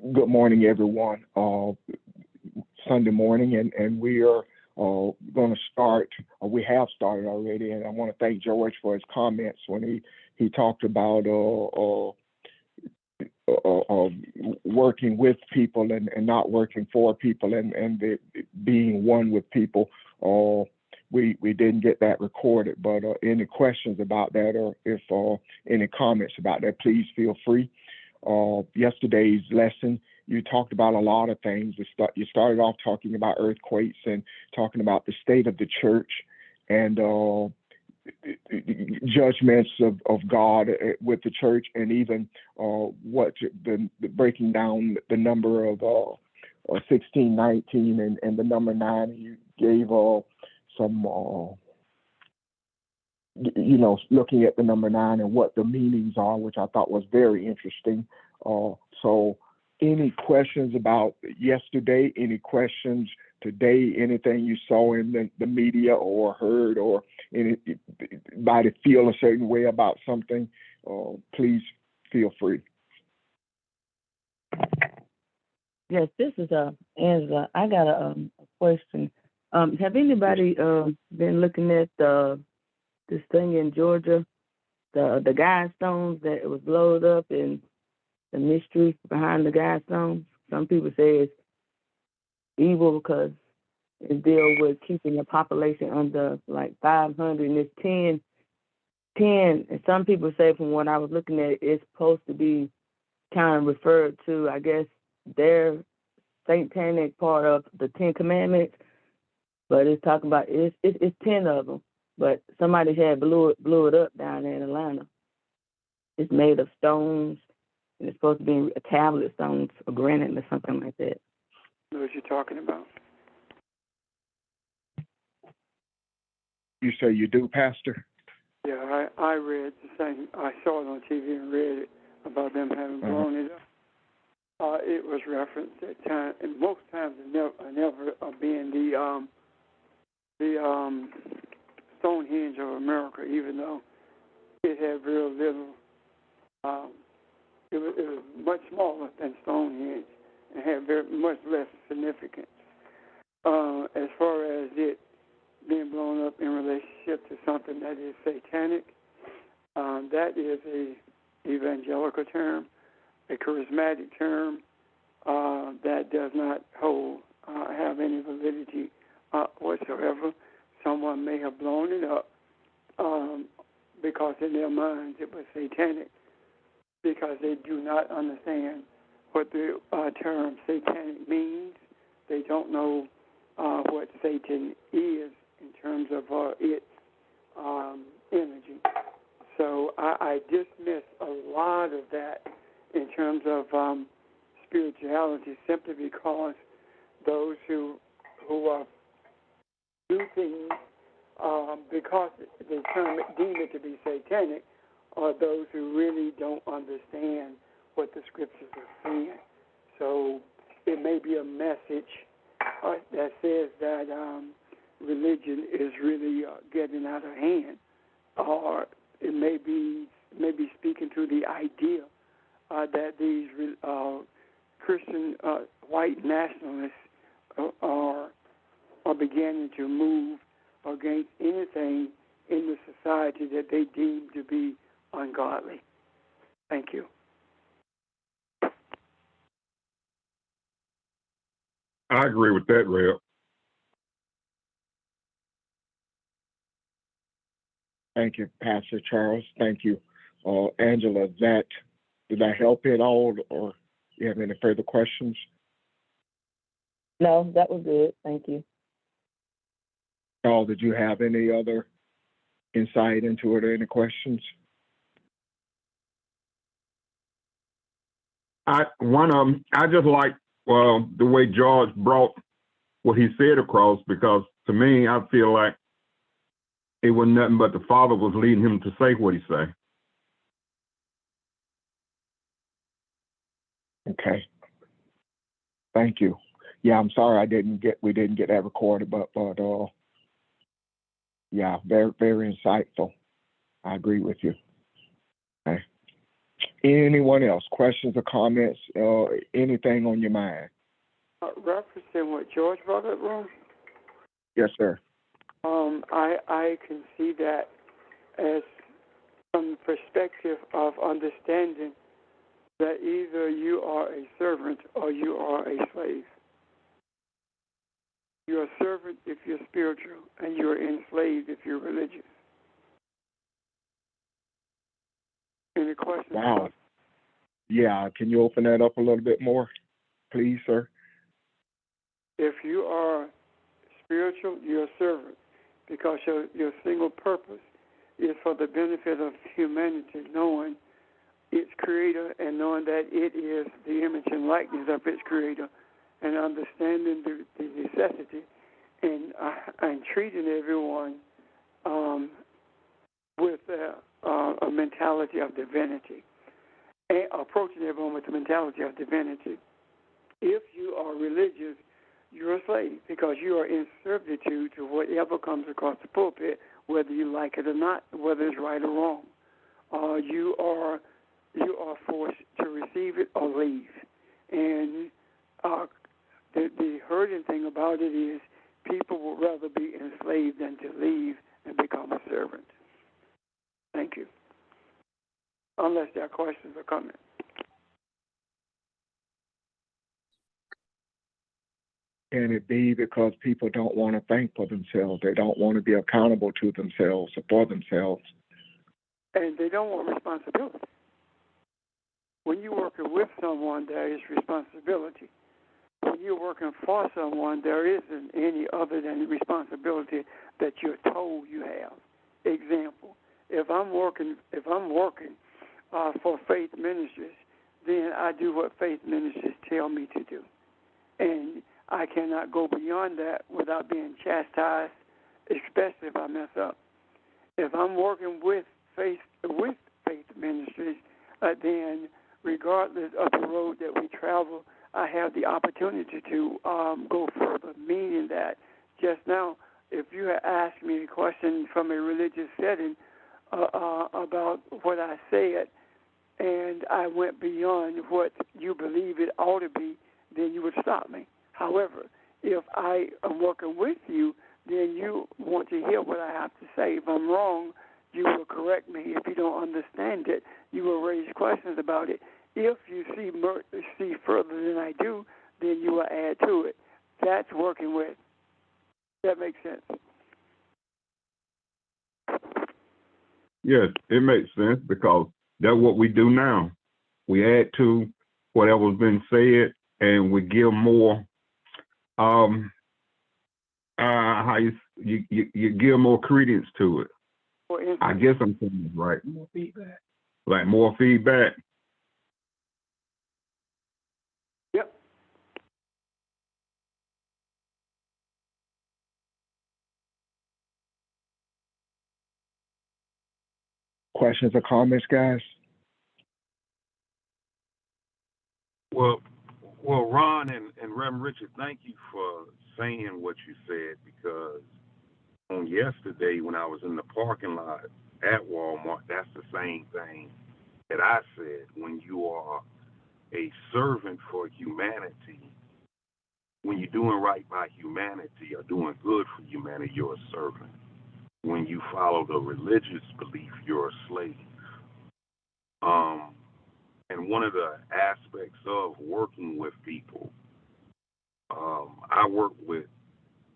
Good morning, everyone. Sunday morning, and we are going to start. We have started already, and I want to thank George for his comments when he talked about working with people and not working for people, and being one with people. We didn't get that recorded, but any questions about that, or if any comments about that, please feel free. Yesterday's lesson, you talked about a lot of things. You started off talking about earthquakes and talking about the state of the church and judgments of God with the church, and even what the breaking down the number of 16, 19, and the number 9. You gave some looking at the number 9 and what the meanings are, which I thought was very interesting. So any questions about yesterday, any questions today, anything you saw in the media or heard, or anybody feel a certain way about something, please feel free. Yes, this is Angela. I got a question. Have anybody been looking at this thing in Georgia, the guide stones that was blowed up, and the mystery behind the guide stones? Some people say it's evil because it deals with keeping the population under like 500, and it's 10. And some people say, from what I was looking at, it's supposed to be kind of referred to, I guess, their satanic part of the 10 Commandments, but it's talking about it's 10 of them. But somebody had blew it up down there in Atlanta. It's made of stones, and it's supposed to be a tablet stones or granite or something like that. What you're talking about? You say you do, Pastor? Yeah, I read the same. I saw it on TV and read it about them having blown it up. It was referenced at time, and most times it never being the Stonehenge of America, even though it had real little. It was much smaller than Stonehenge and had very much less significance. As far as it being blown up in relationship to something that is satanic, that is a evangelical term, a charismatic term that does not have any validity whatsoever. Someone may have blown it up because in their minds it was satanic, because they do not understand what the term satanic means. They don't know what Satan is in terms of its energy. So I dismiss a lot of that in terms of spirituality, simply because those who do things because they deem it to be satanic are those who really don't understand what the scriptures are saying. So it may be a message that says that religion is really getting out of hand, or it may be speaking to the idea that these Christian white nationalists are beginning to move against anything in the society that they deem to be ungodly. Thank you. I agree with that, Rev. Thank you, Pastor Charles. Thank you, Angela. Did that help at all, or you have any further questions? No, that was good. Thank you. Charles, did you have any other insight into it or any questions? One of them, I just like the way George brought what he said across, because to me, I feel like it wasn't nothing but the Father was leading him to say what he said. Okay. Thank you. Yeah, I'm sorry we didn't get that recorded, but yeah, very, very insightful. I agree with you. Okay. Anyone else? Questions or comments? Anything on your mind? Referencing what George brought up, Ron, Yes, sir. I can see that as from the perspective of understanding that either you are a servant or you are a slave. You're a servant if you're spiritual, and you're enslaved if you're religious. Any questions? Wow. Yeah, can you open that up a little bit more, please, sir? If you are spiritual, you're a servant, because your single purpose is for the benefit of humanity, knowing its creator and knowing that it is the image and likeness of its creator, and understanding the necessity and treating everyone with a mentality of divinity, and approaching everyone with the mentality of divinity. If you are religious, you're a slave, because you are in servitude to whatever comes across the pulpit, whether you like it or not, whether it's right or wrong. You are forced to receive it or leave. And the hurting thing about it is people would rather be enslaved than to leave and become a servant. Thank you. Unless there are questions or comments. Can it be because people don't want to think for themselves? They don't want to be accountable to themselves or for themselves. And they don't want responsibility. When you're working with someone, there is responsibility. When you're working for someone, there isn't any other than the responsibility that you're told you have. Example: if I'm working for Faith Ministries, then I do what Faith Ministries tell me to do, and I cannot go beyond that without being chastised, especially if I mess up. If I'm working with Faith Ministries, then regardless of the road that we travel, I have the opportunity to go further, meaning that just now, if you had asked me a question from a religious setting about what I said, and I went beyond what you believe it ought to be, then you would stop me. However, if I am working with you, then you want to hear what I have to say. If I'm wrong, you will correct me. If you don't understand it, you will raise questions about it. If you see further than I do, then you will add to it. That's working with. That makes sense. Yes, it makes sense, because that's what we do now. We add to whatever's been said, and we give more. How you give more credence to it. I guess I'm saying it right. More feedback. Like more feedback. Yep. Questions or comments, guys? Well, Ron and Reverend Richard, thank you for saying what you said, because on yesterday when I was in the parking lot at Walmart, that's the same thing that I said. When you are a servant for humanity, when you're doing right by humanity or doing good for humanity, you're a servant. When you follow the religious belief, you're a slave. And one of the aspects of working with people, I work with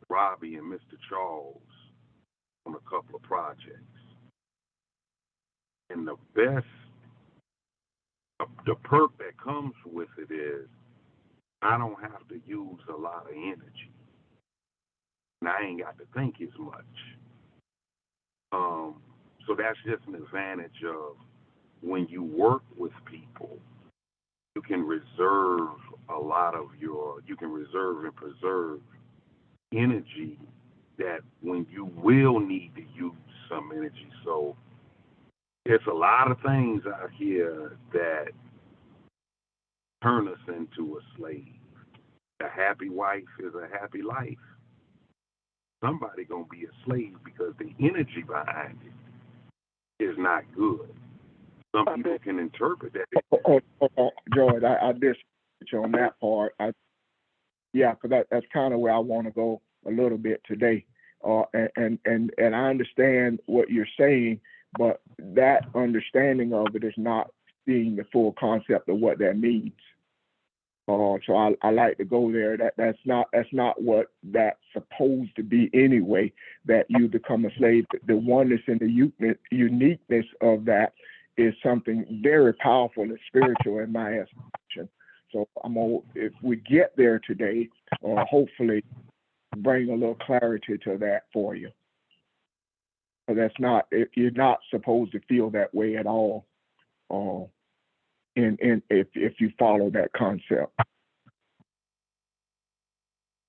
Robbie and Mr. Charles on a couple of projects. And the perk that comes with it is I don't have to use a lot of energy. And I ain't got to think as much. So that's just an advantage of when you work with people, you can reserve and preserve energy that when you will need to use some energy. So there's a lot of things out here that turn us into a slave. A happy wife is a happy life. Somebody gonna be a slave because the energy behind it is not good. some people can interpret that. George, I disagree with you on that part. Because that's kind of where I want to go a little bit today. And I understand what you're saying, but that understanding of it is not seeing the full concept of what that means. So I like to go there. That's not what that's supposed to be anyway. That you become a slave. The oneness and the uniqueness of that is something very powerful and spiritual in my estimation. So if we get there today, hopefully bring a little clarity to that for you. But you're not supposed to feel that way at all. If you follow that concept.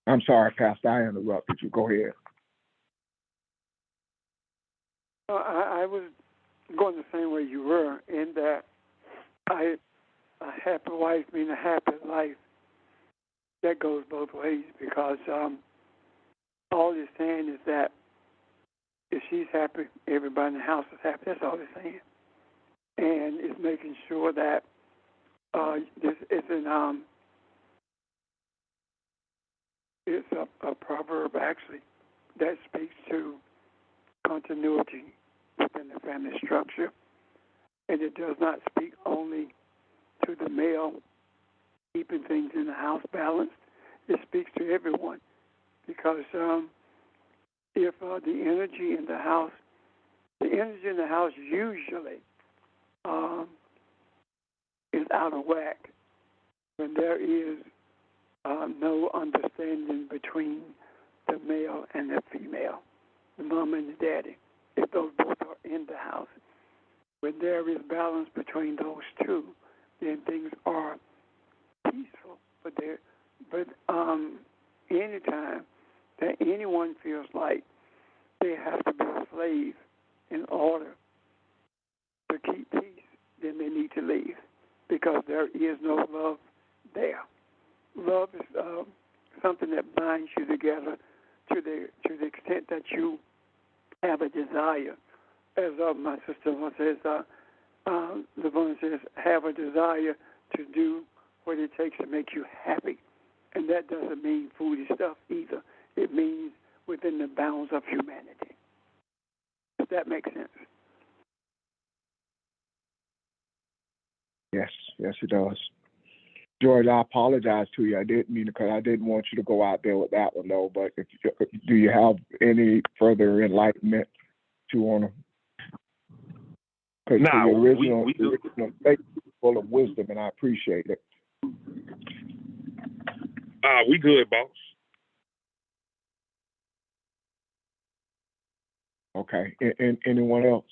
I'm sorry, Pastor, I interrupted you. Go ahead. I was going the same way you were, in that a happy wife means a happy life. That goes both ways, because all it's saying is that if she's happy, everybody in the house is happy. That's all it's saying. And it's making sure that this isn't it's a proverb, actually, that speaks to continuity within the family structure. And it does not speak only to the male keeping things in the house balanced. It speaks to everyone, because if the energy in the house usually is out of whack when there is no understanding between the male and the female, the mom and the daddy, if those both are in the house. When there is balance between those two, then things are peaceful. But anytime that anyone feels like they have to be a slave in order to keep peace, then they need to leave, because there is no love there. Love is something that binds you together to the extent that you have a desire. As my sister says, Laverne says, have a desire to do what it takes to make you happy. And that doesn't mean foodie stuff either. It means within the bounds of humanity. Does that make sense? Yes, it does. George, I apologize to you. I didn't mean to, because I didn't want you to go out there with that one, though. But do you have any further enlightenment you want to? Because the original statement is full of wisdom, and I appreciate it. We good, boss. Okay. And anyone else?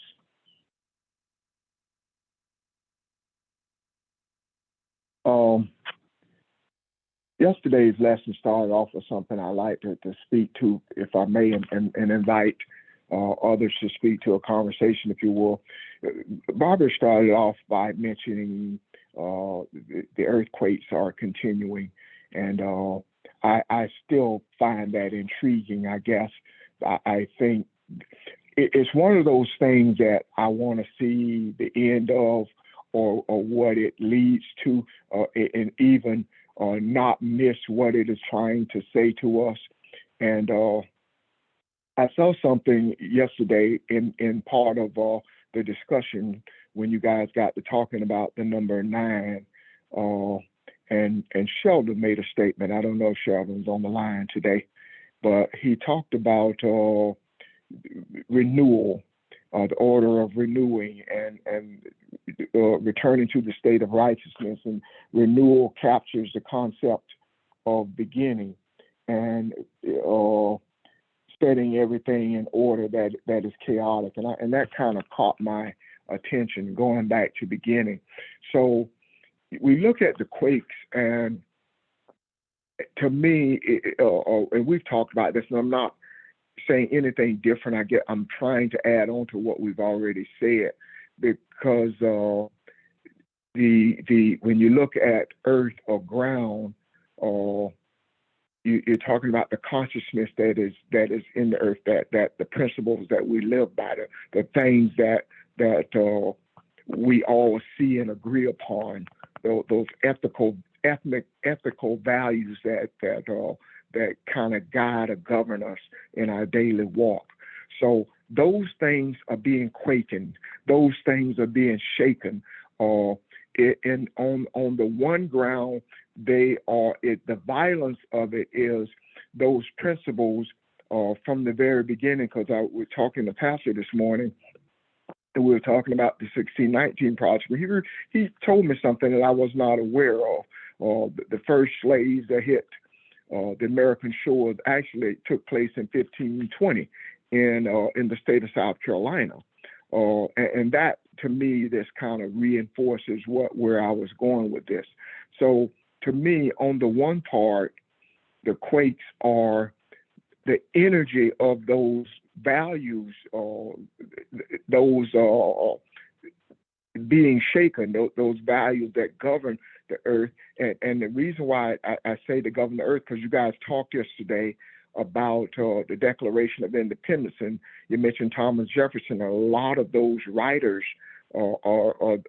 Yesterday's lesson started off with something I like to speak to, if I may, and invite others to speak to a conversation, if you will. Barbara started off by mentioning the earthquakes are continuing, and I still find that intriguing, I guess. I think it's one of those things that I want to see the end of, or what it leads to, and even not miss what it is trying to say to us. And I saw something yesterday in part of the discussion when you guys got to talking about the number 9, and Sheldon made a statement. I don't know if Sheldon's on the line today, but he talked about renewal, the order of renewing, and returning to the state of righteousness. And renewal captures the concept of beginning and setting everything in order that is chaotic. And that kind of caught my attention, going back to beginning. So we look at the quakes, and to me, and we've talked about this, and I'm not saying anything different. I'm trying to add on to what we've already said, because when you look at earth or ground, you're talking about the consciousness that is in the earth, that the principles that we live by, the things that we all see and agree upon those ethical values that kind of guide or govern us in our daily walk. So those things are being quakened. Those things are being shaken. And on the one ground, they are the violence of it is those principles from the very beginning. Because I was talking to Pastor this morning, and we were talking about the 1619 Project. He told me something that I was not aware of. The first slaves that hit the American shores actually took place in 1520 in the state of South Carolina. And that, to me, this kind of reinforces where I was going with this. So, to me, on the one part, the quakes are the energy of those values, those being shaken, those values that govern the earth. And the reason why I say to govern the earth, because you guys talked yesterday about the Declaration of Independence, and you mentioned Thomas Jefferson. A lot of those writers or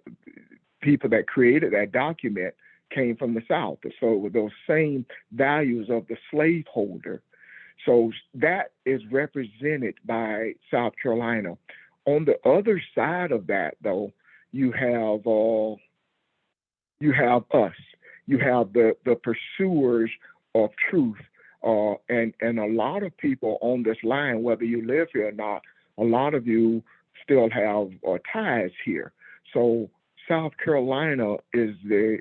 people that created that document came from the South. So those same values of the slaveholder. So that is represented by South Carolina. On the other side of that, though, you have us. You have the pursuers of truth. And a lot of people on this line, whether you live here or not, a lot of you still have ties here. So South Carolina is the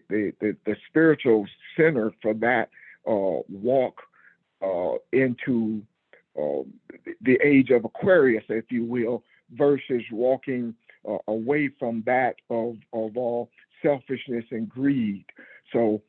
spiritual center for that walk into the age of Aquarius, if you will, versus walking away from that of all selfishness and greed. So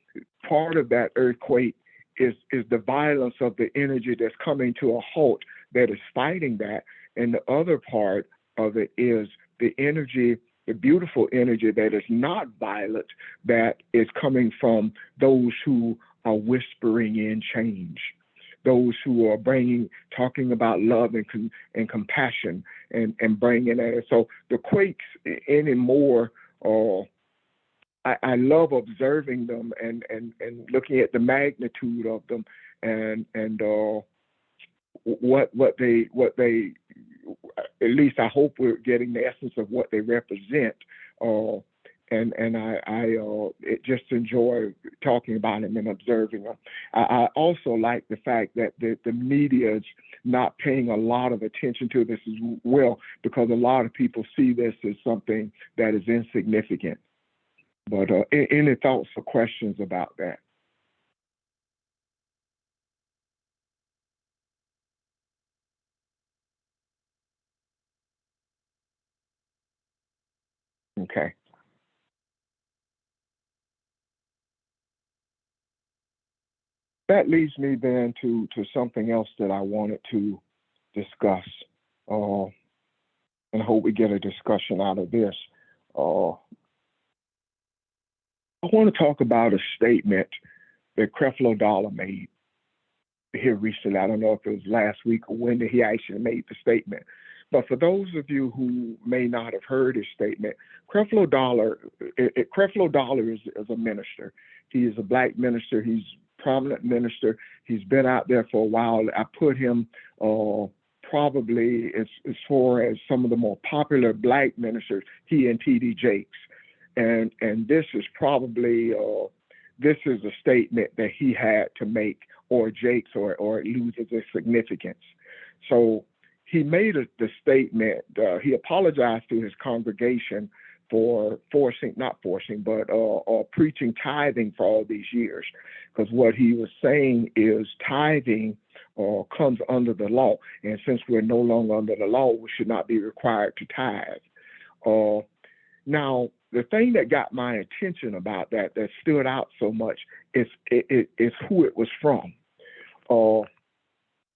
part of that earthquake is the violence of the energy that's coming to a halt that is fighting that. And the other part of it is the energy, the beautiful energy that is not violent, that is coming from those who are whispering in change, those who are talking about love and compassion and bringing that. So the quakes anymore, I love observing them and looking at the magnitude of them and what they at least I hope we're getting the essence of what they represent. And I just enjoy talking about them and observing them. I also like the fact that the media is not paying a lot of attention to this as well, because a lot of people see this as something that is insignificant. But any thoughts or questions about that? Okay. That leads me then to something else that I wanted to discuss, and I hope we get a discussion out of this. I want to talk about a statement that Creflo Dollar made here recently. I don't know if it was last week or when he actually made the statement. But for those of you who may not have heard his statement, Creflo Dollar is a minister. He is a black minister. He's a prominent minister. He's been out there for a while. I put him probably as far as some of the more popular black ministers, he and T.D. Jakes. And this is probably, this is a statement that he had to make, or Jakes, or it loses its significance. So he made the statement, he apologized to his congregation for preaching tithing for all these years. Because what he was saying is tithing comes under the law. And since we're no longer under the law, we should not be required to tithe. Now, the thing that got my attention about that stood out so much is who it was from.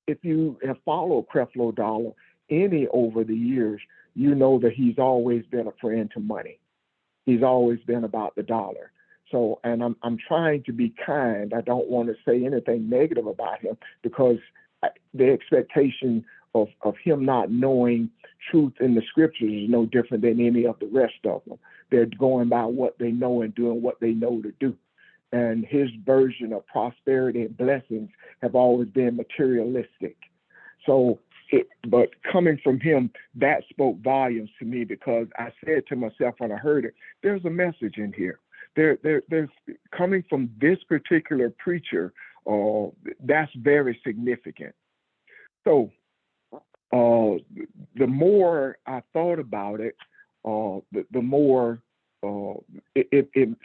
If you have followed Creflo Dollar any over the years, you know that he's always been a friend to money. He's always been about the dollar. So, and I'm trying to be kind. I don't want to say anything negative about him, because the expectation of him not knowing truth in the scriptures is no different than any of the rest of them. They're going by what they know and doing what they know to do. And his version of prosperity and blessings have always been materialistic. So, but coming from him, that spoke volumes to me, because I said to myself when I heard it, there's a message in here. There's coming from this particular preacher, that's very significant. So the more I thought about it, the more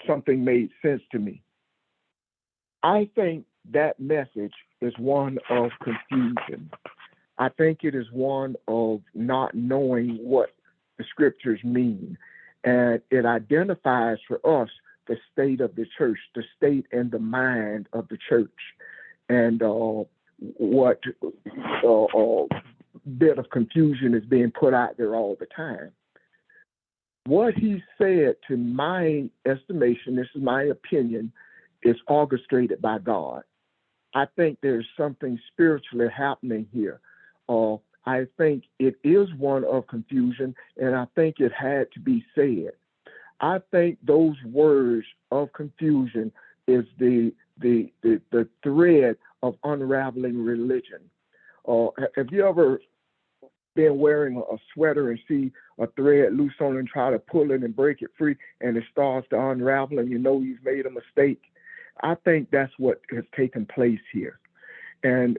something made sense to me. I think that message is one of confusion. I think it is one of not knowing what the scriptures mean. And it identifies for us the state of the church, the state and the mind of the church. And what bit of confusion is being put out there all the time. What he said, to my estimation, this is my opinion, is orchestrated by God. I think there's something spiritually happening here. I think it is one of confusion, and I think it had to be said. I think those words of confusion is the thread of unraveling religion. Have you ever been wearing a sweater and see a thread loose on it and try to pull it and break it free, and it starts to unravel and you know you've made a mistake? I think that's what has taken place here. And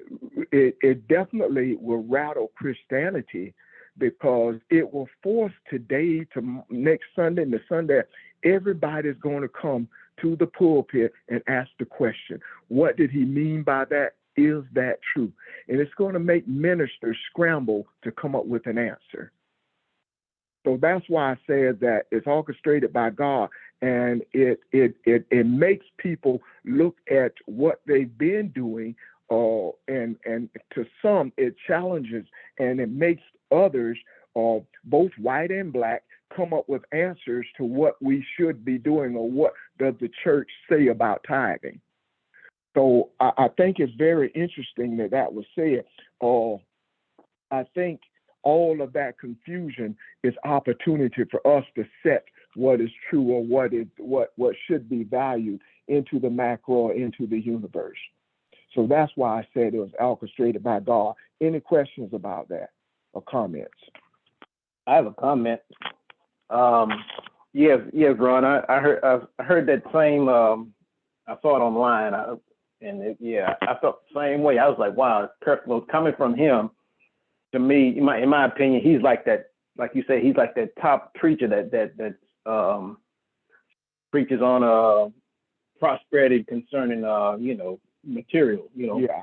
it definitely will rattle Christianity, because it will force today to next Sunday and the Sunday, everybody's going to come to the pulpit and ask the question, what did he mean by that? Is that true? And it's going to make ministers scramble to come up with an answer. So that's why I said that it's orchestrated by God, and it makes people look at what they've been doing, and to some it challenges, and it makes others, both white and black, come up with answers to what we should be doing, or what does the church say about tithing. So I think it's very interesting that was said. I think all of that confusion is opportunity for us to set what is true, or what should be valued, into the macro, into the universe. So that's why I said it was orchestrated by God. Any questions about that or comments? I have a comment. Yes, Ron. I heard that same. I saw it online, I felt the same way. I was like, wow, well, coming from him, to me, in my opinion, he's like that. Like you say, he's like that top preacher that preaches on prosperity concerning material. Yeah.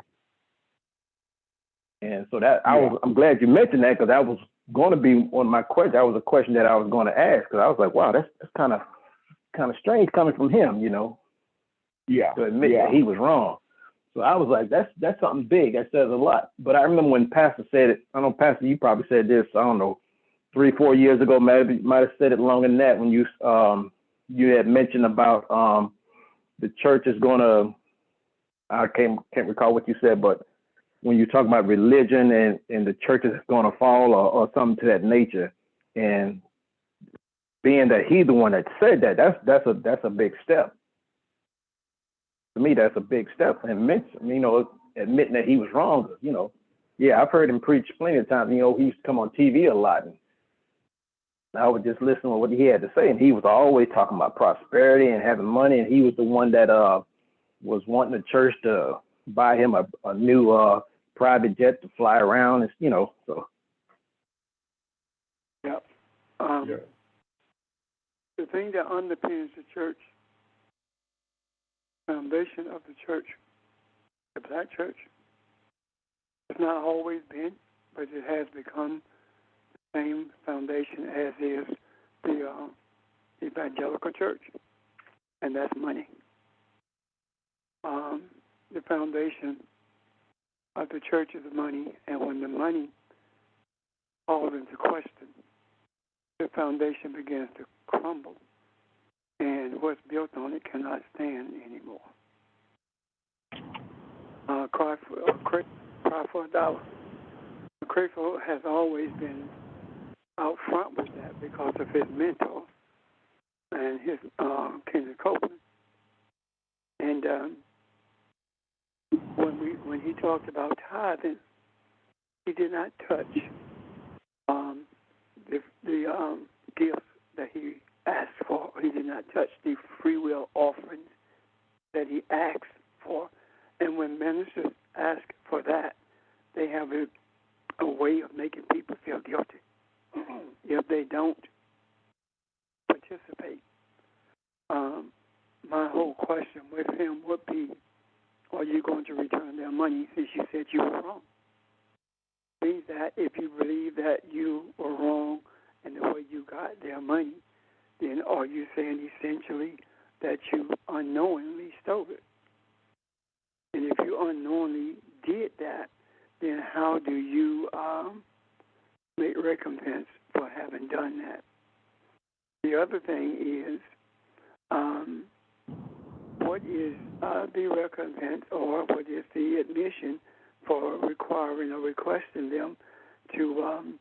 And so I'm glad you mentioned that, because that was going to be one of my questions. That was a question that I was going to ask, because I was like, wow, that's kind of strange coming from him, Yeah. to admit that he was wrong. So I was like, that's something big. That says a lot. But I remember when Pastor said it. I know, Pastor, you probably said this, I don't know, 3-4 years ago, maybe you might have said it longer than that, when you had mentioned about the church is going to, I can't recall what you said, but when you talk about religion and the church is going to fall, or something to that nature, and being that he's the one that said that, that's a big step. To me, that's a big step, and admitting that he was wrong. Yeah, I've heard him preach plenty of times. He used to come on TV a lot, and I would just listen to what he had to say, and he was always talking about prosperity and having money, and he was the one that was wanting the church to buy him a new private jet to fly around, so. Yeah. The thing that underpins the church, foundation of the church, the black church, it's not always been, but it has become the same foundation as is the evangelical church, and that's money. The foundation of the church is money, and when the money falls into question, the foundation begins to crumble, and what's built on it cannot stand anymore. Cry for a dollar. Creflo has always been out front with that because of his mentor and his Kenneth Copeland. And when he talked about tithing, he did not touch the gifts that he asked for. He did not touch the free will offerings that he asked for. And when ministers ask for that, they have a way of making people feel guilty if they don't participate. My whole question with him would be, are you going to return their money since you said you were wrong? Means that if you believe that you were wrong in the way you got their money, then are you saying essentially that you unknowingly stole it? And if you unknowingly did that, then how do you make recompense for having done that? The other thing is, what is the recompense or what is the admission for requiring or requesting them to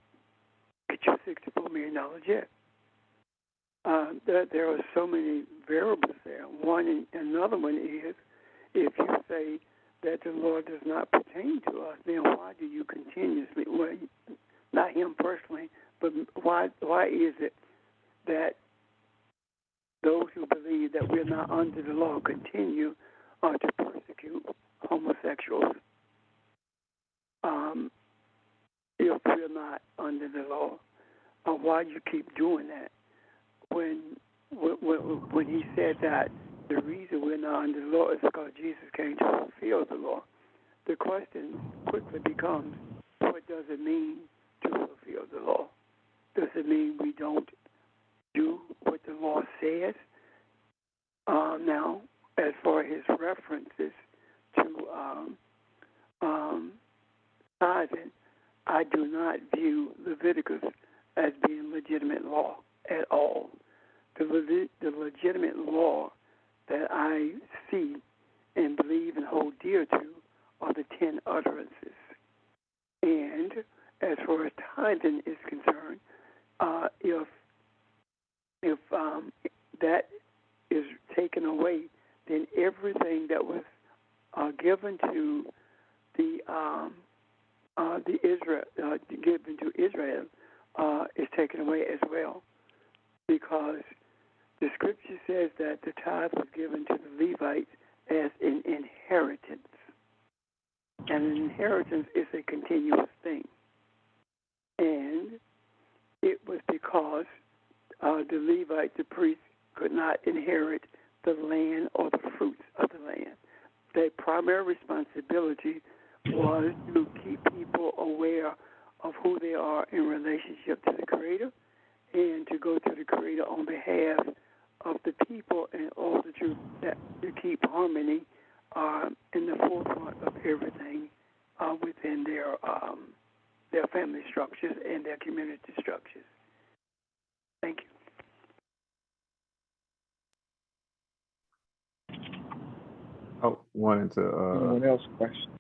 get your $64 million jet? There are so many variables there. Another one is, if you say that the Lord does not pertain to us, then why do you continuously, well, not him personally, but why is it that those who believe that we're not under the law continue to persecute homosexuals if we're not under the law? Why you keep doing that? When he said that the reason we're not under the law is because Jesus came to fulfill the law, the question quickly becomes, what does it mean to fulfill the law? Does it mean we don't do what the law says? Now, as far as his references to tithing, I do not view Leviticus as being legitimate law at all. The legitimate law that I see and believe and hold dear to are the 10 utterances. And as far as tithing is concerned, if that is taken away, then everything that was given to Israel is taken away as well, because the scripture says that the tithe was given to the Levites as an inheritance, and an inheritance is a continuous thing, and it was because the Levite, the priest, could not inherit the land or the fruits of the land. Their primary responsibility was to keep people aware of who they are in relationship to the Creator, and to go to the Creator on behalf of the people in order to keep harmony in the forefront of everything within their family structures and their community structures. Thank you. I wanted to. Anyone else question?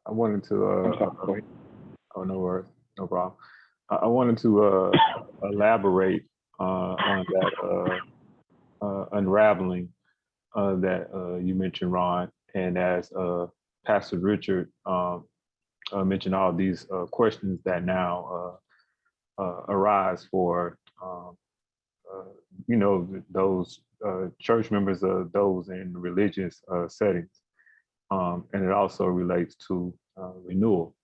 I wanted to. I'm sorry, go ahead. Oh, no worries, no problem. I wanted to elaborate on that unraveling that you mentioned, Ron, and as Pastor Richard mentioned, all these questions that now arise for those church members, those in religious settings, and it also relates to renewal.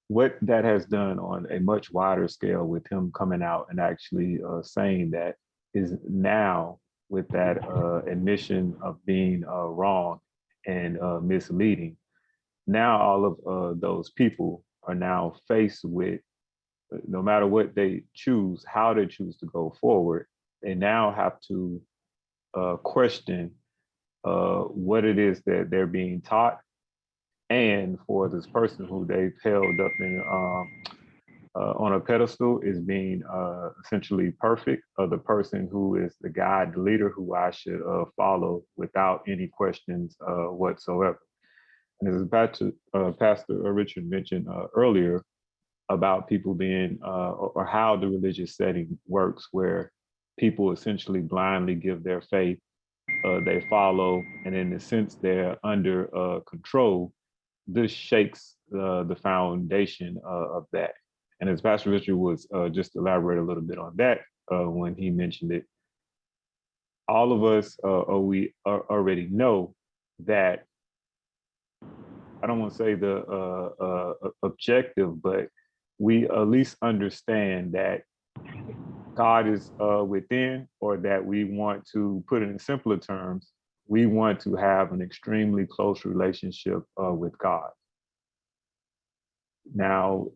What that has done on a much wider scale with him coming out and actually saying that is now, with that admission of being wrong and misleading, now all of those people are now faced with, no matter what they choose, how they choose to go forward, they now have to question what it is that they're being taught. And for this person who they've held up in on a pedestal is being essentially perfect, or the person who is the guide, the leader who I should follow without any questions whatsoever. And as Pastor Richard mentioned earlier about people being, or how the religious setting works, where people essentially blindly give their faith, they follow, and in a sense they're under control. This shakes the foundation of that. And as Pastor Richard was just elaborate a little bit on that when he mentioned it, all of us, we already know that, I don't want to say the objective, but we at least understand that God is within, or that we want to put it in simpler terms, we want to have an extremely close relationship with God. Now,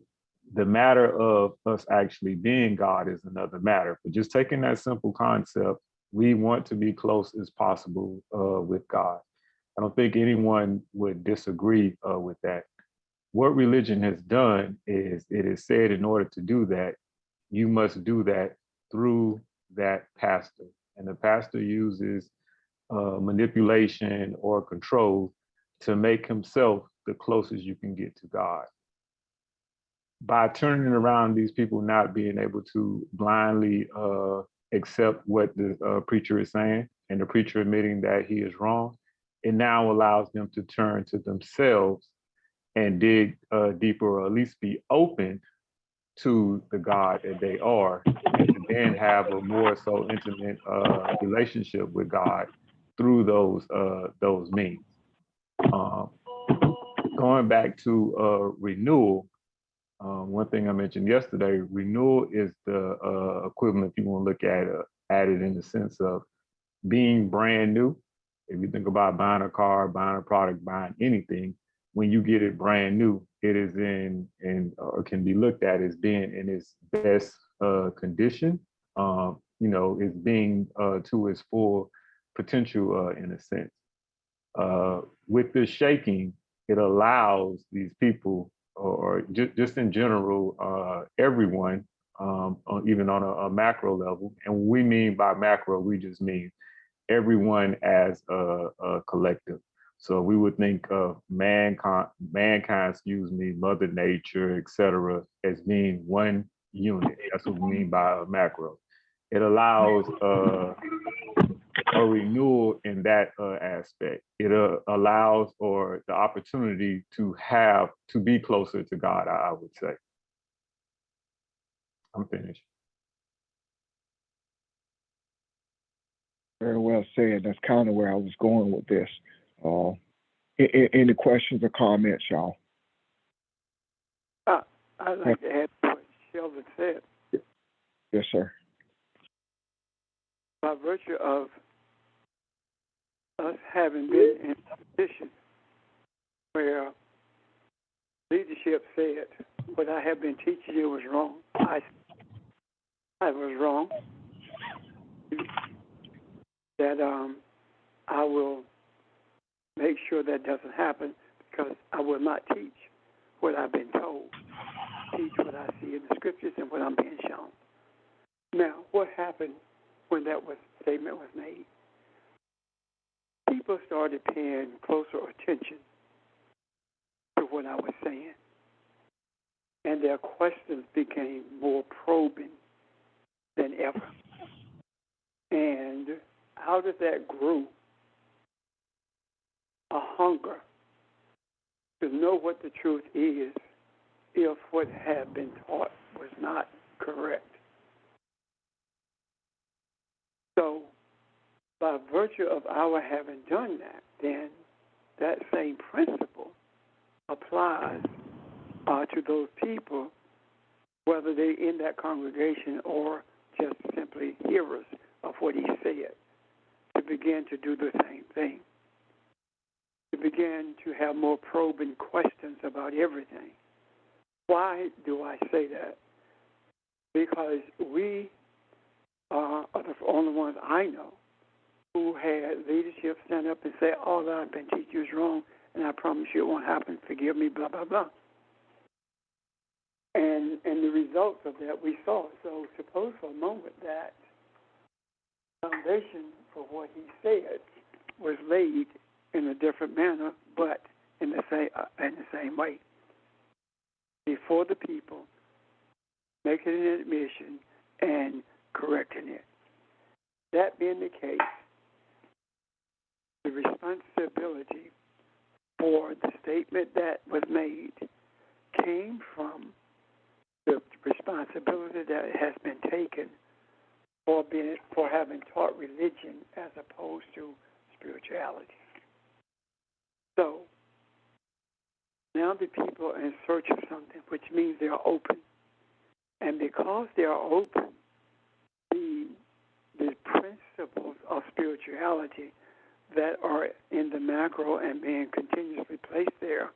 the matter of us actually being God is another matter, but just taking that simple concept, we want to be close as possible with God. I don't think anyone would disagree with that. What religion has done is it has said in order to do that, you must do that through that pastor. And the pastor uses manipulation or control to make himself the closest you can get to God. By turning around these people not being able to blindly accept what the preacher is saying, and the preacher admitting that he is wrong, it now allows them to turn to themselves and dig deeper, or at least be open to the God that they are, and to then have a more so intimate relationship with God through those means. Going back to renewal, one thing I mentioned yesterday, renewal is the equivalent, if you want to look at it in the sense of being brand new. If you think about buying a car, buying a product, buying anything, when you get it brand new, it is or can be looked at as being in its best condition. It's being to its full potential in a sense. With this shaking, it allows these people, or just in general, everyone, even on a macro level. And what we mean by macro, we just mean everyone as a collective. So we would think of mankind, Mother Nature, et cetera, as being one unit. That's what we mean by a macro. It allows a renewal in that aspect. It allows, or the opportunity to be closer to God, I would say. I'm finished. Very well said. That's kind of where I was going with this. Any questions or comments, y'all? I'd like to add what Sheldon said. Yes, sir. By virtue of us having been in a position where leadership said, what I have been teaching you was wrong. I was wrong. That I will make sure that doesn't happen, because I will not teach what I've been told. Teach what I see in the scriptures and what I'm being shown. Now, what happened when that statement was made? People started paying closer attention to what I was saying, and their questions became more probing than ever. And out of that grew a hunger to know what the truth is if what had been taught was not correct. So, by virtue of our having done that, then that same principle applies to those people, whether they're in that congregation or just simply hearers of what he said, to begin to do the same thing, to begin to have more probing questions about everything. Why do I say that? Because we are the only ones I know who had leadership stand up and say, all that I've been teaching you is wrong, and I promise you it won't happen. Forgive me, blah, blah, blah. And the results of that we saw. So suppose for a moment that foundation for what he said was laid in a different manner, but in the same way. Before the people, making an admission and correcting it. That being the case, the responsibility for the statement that was made came from the responsibility that has been taken for having taught religion as opposed to spirituality. So now the people are in search of something, which means they are open. And because they are open, the principles of spirituality that are in the macro and being continuously placed there,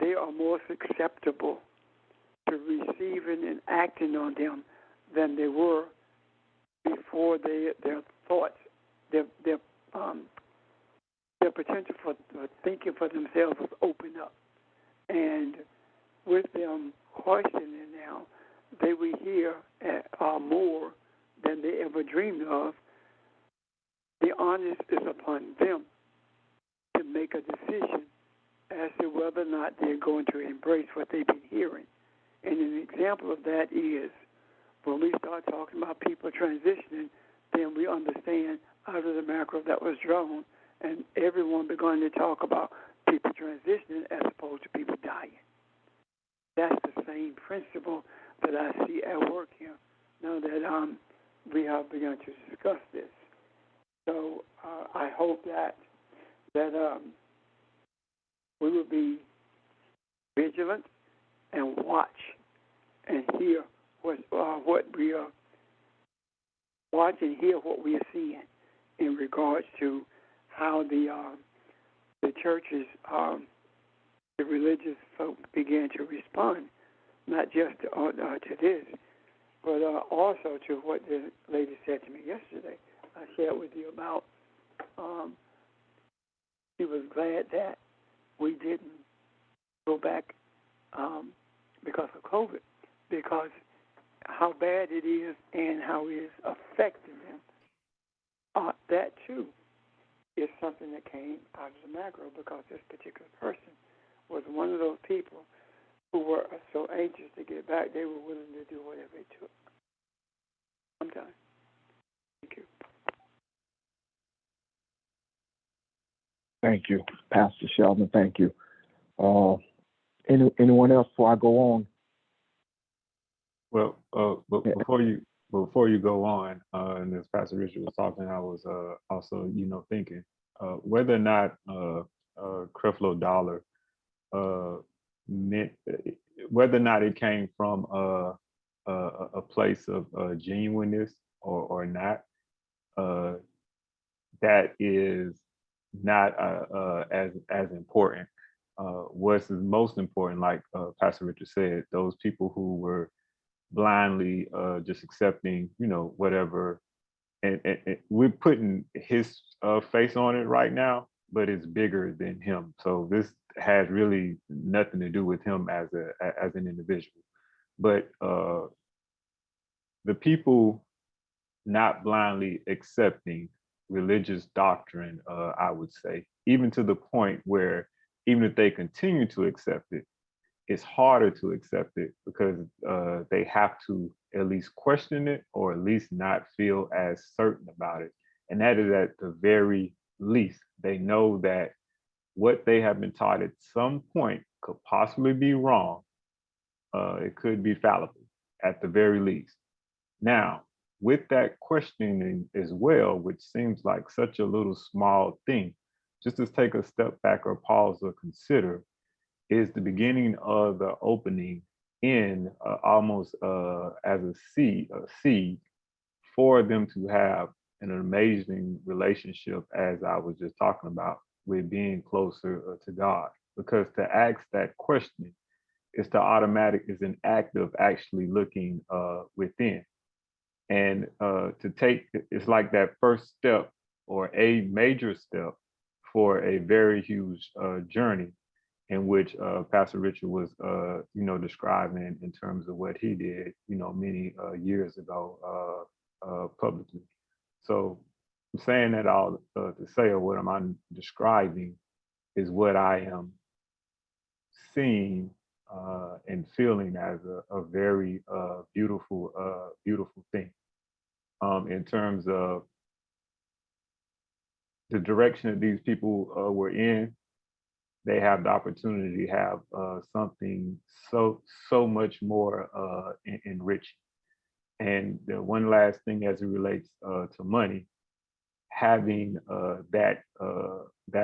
they are more susceptible to receiving and acting on them than they were before their thoughts, their potential for thinking for themselves was opened up. And with them questioning now, they will hear more than they ever dreamed of. The onus is upon them to make a decision as to whether or not they're going to embrace what they've been hearing. And an example of that is when we start talking about people transitioning, then we understand out of the macro that was drawn, and everyone began to talk about people transitioning as opposed to people dying. That's the same principle that I see at work here now that we have begun to discuss this. So I hope that we will be vigilant and watch and hear what we are watch and hear what we are seeing in regards to how the churches, the religious folk began to respond, not just to this, but also to what the lady said to me yesterday. I shared with you about she was glad that we didn't go back because of COVID, because how bad it is and how it is affecting them. That, too, is something that came out of the macro, because this particular person was one of those people who were so anxious to get back, they were willing to do whatever it took. Sometimes. Thank you. Thank you, Pastor Sheldon. Thank you. Anyone else before I go on? Well, but before you go on, and as Pastor Richard was talking, I was also, thinking whether or not Creflo Dollar meant, whether or not it came from a place of genuineness or not, that is not as important. What's most important, like Pastor Richard said, those people who were blindly just accepting, whatever, and we're putting his face on it right now, but it's bigger than him. So this has really nothing to do with him as an individual. But the people not blindly accepting religious doctrine, I would say, even to the point where even if they continue to accept it, it's harder to accept it because they have to at least question it, or at least not feel as certain about it. And that is at the very least. They know that what they have been taught at some point could possibly be wrong. It could be fallible at the very least. Now, with that questioning as well, which seems like such a little small thing, just to take a step back or pause or consider, is the beginning of the opening in almost as a seed for them to have an amazing relationship, as I was just talking about, with being closer to God. Because to ask that question is an act of actually looking within. And to take, it's like that first step or a major step for a very huge journey, in which Pastor Richard was, describing in terms of what he did, many years ago publicly. So I'm saying that all to say, or what am I describing, is what I am seeing and feeling as a very beautiful thing. In terms of the direction that these people were in, they have the opportunity to have something so much more enriching. And the one last thing as it relates to money, having that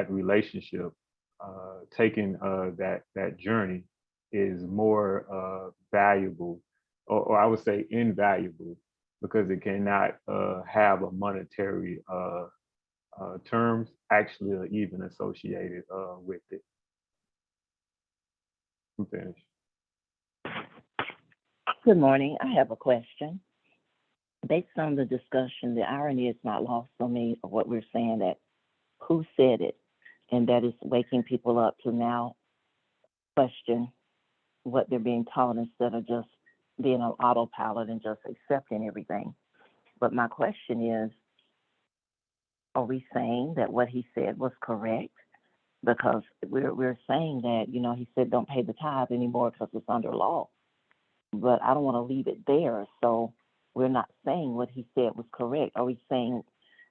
relationship, taking that journey is more valuable, or I would say invaluable, because it cannot have a monetary terms actually are even associated with it. I'm finished. Good morning. I have a question. Based on the discussion, the irony is not lost on me of what we're saying, that who said it, and that is waking people up to now question what they're being taught instead of just being on autopilot and just accepting everything. But my question is, are we saying that what he said was correct? Because we're saying that, he said don't pay the tithe anymore because it's under law. But I don't want to leave it there. So we're not saying what he said was correct. Are we saying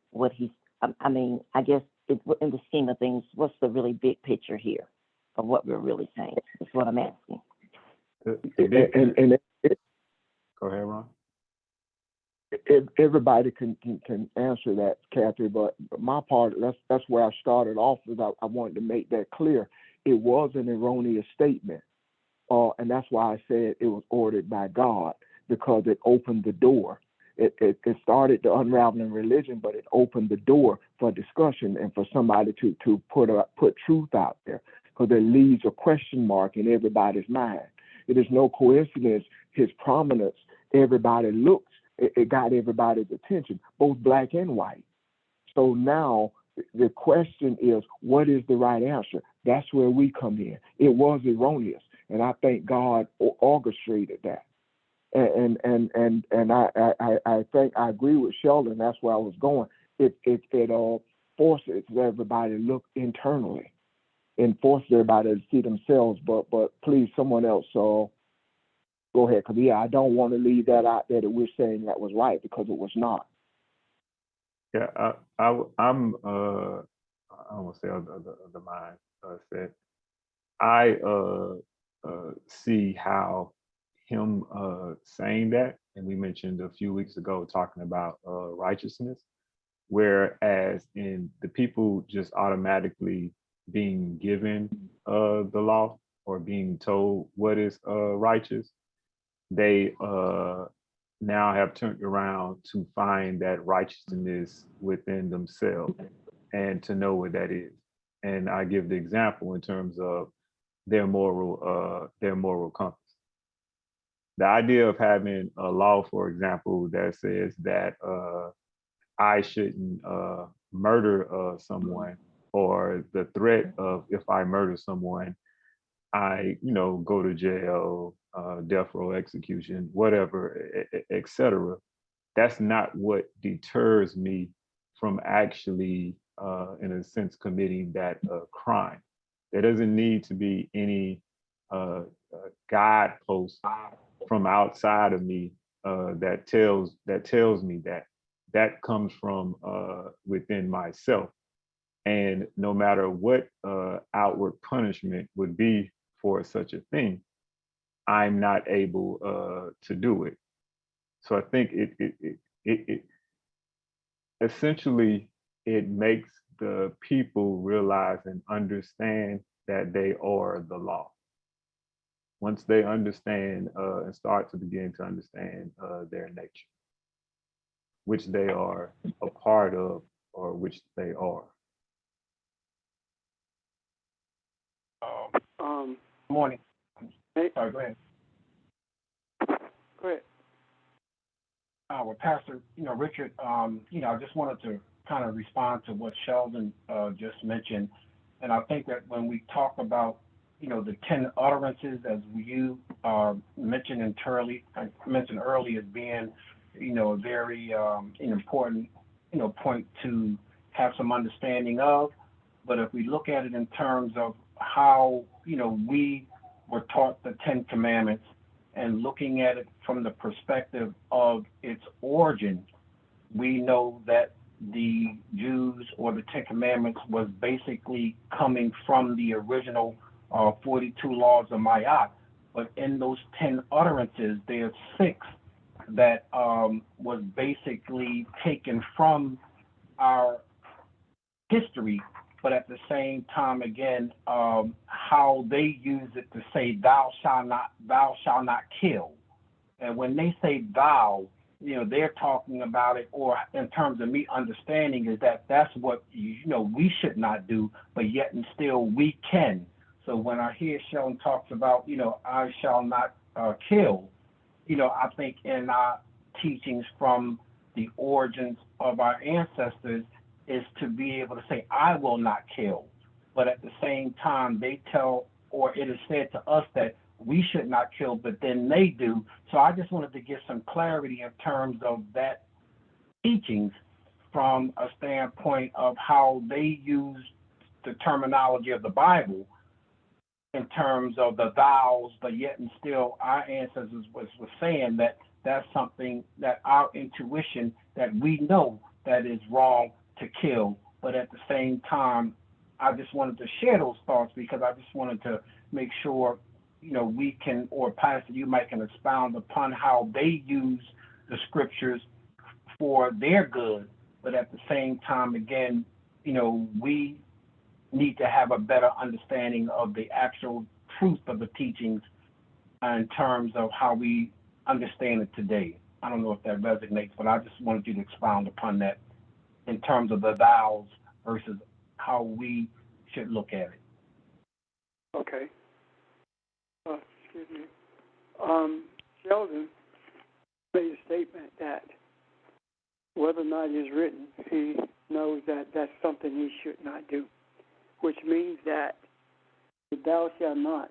what I guess in the scheme of things, what's the really big picture here of what we're really saying? That's what I'm asking. Go ahead, Ron. Everybody can answer that, Kathy, but my part, that's where I started off with. I wanted to make that clear. It was an erroneous statement, and that's why I said it was ordered by God, because it opened the door. It started the unraveling religion, but it opened the door for discussion and for somebody to put truth out there, because it leaves a question mark in everybody's mind. It is no coincidence his prominence. Everybody looks. It got everybody's attention, both black and white. So now the question is, what is the right answer? That's where we come in. It was erroneous, and I think God orchestrated that. And I think I agree with Sheldon. That's where I was going. It forces everybody to look internally and forces everybody to see themselves. But please, someone else. Go ahead, because I don't want to leave that out there that we're saying that was right, because it was not. Yeah, I'm I don't want to say of the mind said. I see how him saying that, and we mentioned a few weeks ago talking about righteousness, whereas in the people just automatically being given the law or being told what is righteous, they now have turned around to find that righteousness within themselves and to know what that is. And I give the example in terms of their moral compass. The idea of having a law, for example, that says that I shouldn't murder someone, or the threat of if I murder someone, I, go to jail, death row, execution, whatever, etc. That's not what deters me from actually, in a sense, committing that crime. There doesn't need to be any guidepost from outside of me that tells me that comes from within myself. And no matter what outward punishment would be for such a thing, I'm not able to do it. So I think it essentially, it makes the people realize and understand that they are the law. Once they understand and start to begin to understand their nature, which they are a part of, or which they are. Morning. Hey. Sorry, go ahead. Go ahead. Well, Pastor, Richard, I just wanted to kind of respond to what Sheldon just mentioned. And I think that when we talk about, the 10 utterances, as you mentioned early as being, a very important, point to have some understanding of. But if we look at it in terms of how, we were taught the Ten Commandments and looking at it from the perspective of its origin, we know that the Jews or the Ten Commandments was basically coming from the original 42 laws of Ma'at. But in those 10 utterances, there's 6 that was basically taken from our history, but at the same time, again, how they use it to say, thou shalt not kill. And when they say thou, they're talking about it, or in terms of me understanding, is that that's what, we should not do, but yet and still we can. So when I hear Sheldon talks about, I shall not kill, I think in our teachings from the origins of our ancestors is to be able to say, I will not kill. But at the same time, they tell, or it is said to us that we should not kill, but then they do. So I just wanted to get some clarity in terms of that teachings from a standpoint of how they use the terminology of the Bible in terms of the thous, but yet and still our ancestors was saying that that's something that our intuition, that we know that is wrong to kill. But at the same time, I just wanted to share those thoughts because I just wanted to make sure, we can, or Pastor, you might can expound upon how they use the scriptures for their good. But at the same time, again, we need to have a better understanding of the actual truth of the teachings in terms of how we understand it today. I don't know if that resonates, but I just wanted you to expound upon that in terms of the thous versus how we should look at it. Okay. Excuse me. Sheldon made a statement that whether or not it is written, he knows that that's something he should not do, which means that the thou shalt not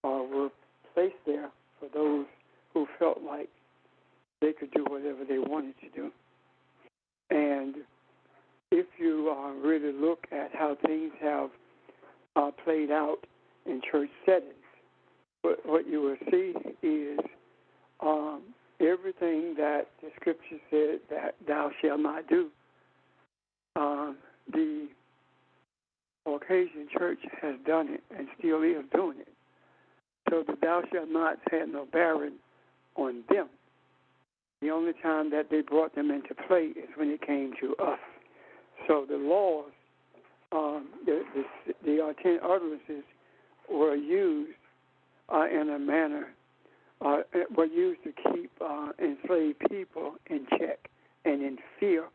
were placed there for those who felt like they could do whatever they wanted to do. And if you really look at how things have played out in church settings, what you will see is everything that the scripture said that thou shalt not do, the Caucasian church has done it and still is doing it. So the thou shalt nots had no bearing on them. The only time that they brought them into play is when it came to us. So the laws, the 10 utterances were used in a manner, were used to keep enslaved people in check and in fear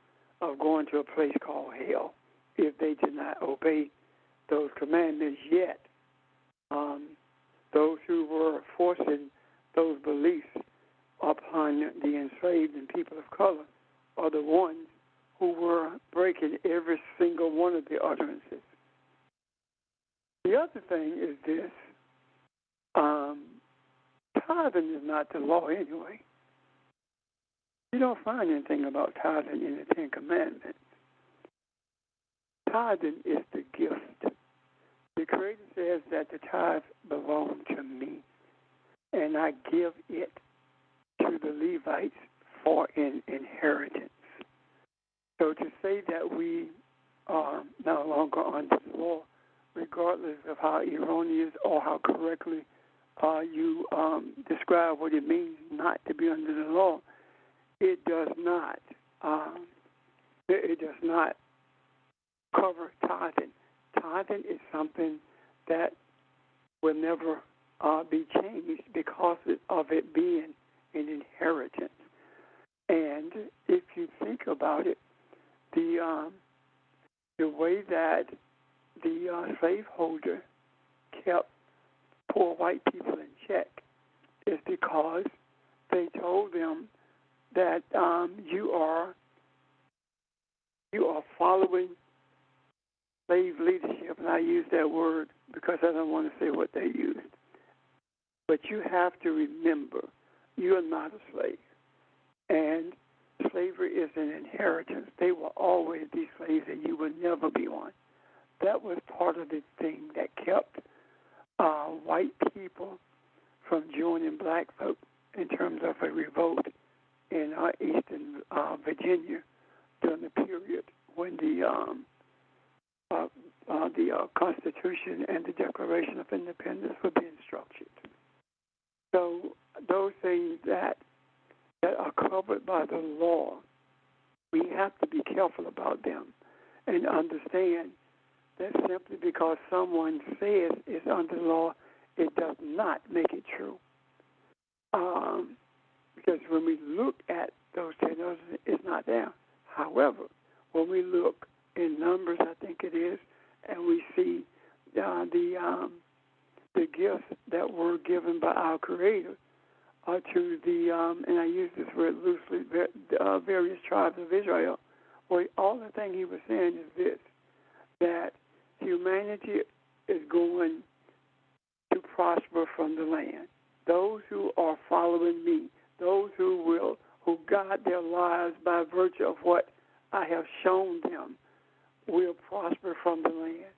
of going to a place called hell if they did not obey those commandments. Yet, those who were forcing those beliefs upon the enslaved and people of color are the ones who were breaking every single one of the utterances. The other thing is this. Tithing is not the law anyway. You don't find anything about tithing in the 10 Commandments. Tithing is the gift. The Creator says that the tithe belongs to me, and I give it to the Levites for an inheritance. So to say that we are no longer under the law, regardless of how erroneous or how correctly you describe what it means not to be under the law, it does not. It does not cover tithing. Tithing is something that will never be changed because of it being an inheritance. And if you think about it, the way that the slaveholder kept poor white people in check is because they told them that you are following slave leadership, and I use that word because I don't want to say what they used. But you have to remember, you are not a slave, and slavery is an inheritance. They will always be slaves, and you will never be one. that was part of the thing that kept white people from joining black folk in terms of a revolt in eastern Virginia during the period when the Constitution and the Declaration of Independence were being structured. So those things that are covered by the law, we have to be careful about them and understand that simply because someone says it's under the law, it does not make it true. Because when we look at those 10 others, it's not there. However, when we look in Numbers, I think it is, and we see the gifts that were given by our Creator to the, and I use this word loosely, various tribes of Israel, where all the thing he was saying is this, that humanity is going to prosper from the land. Those who are following me, those who guide their lives by virtue of what I have shown them, will prosper from the land.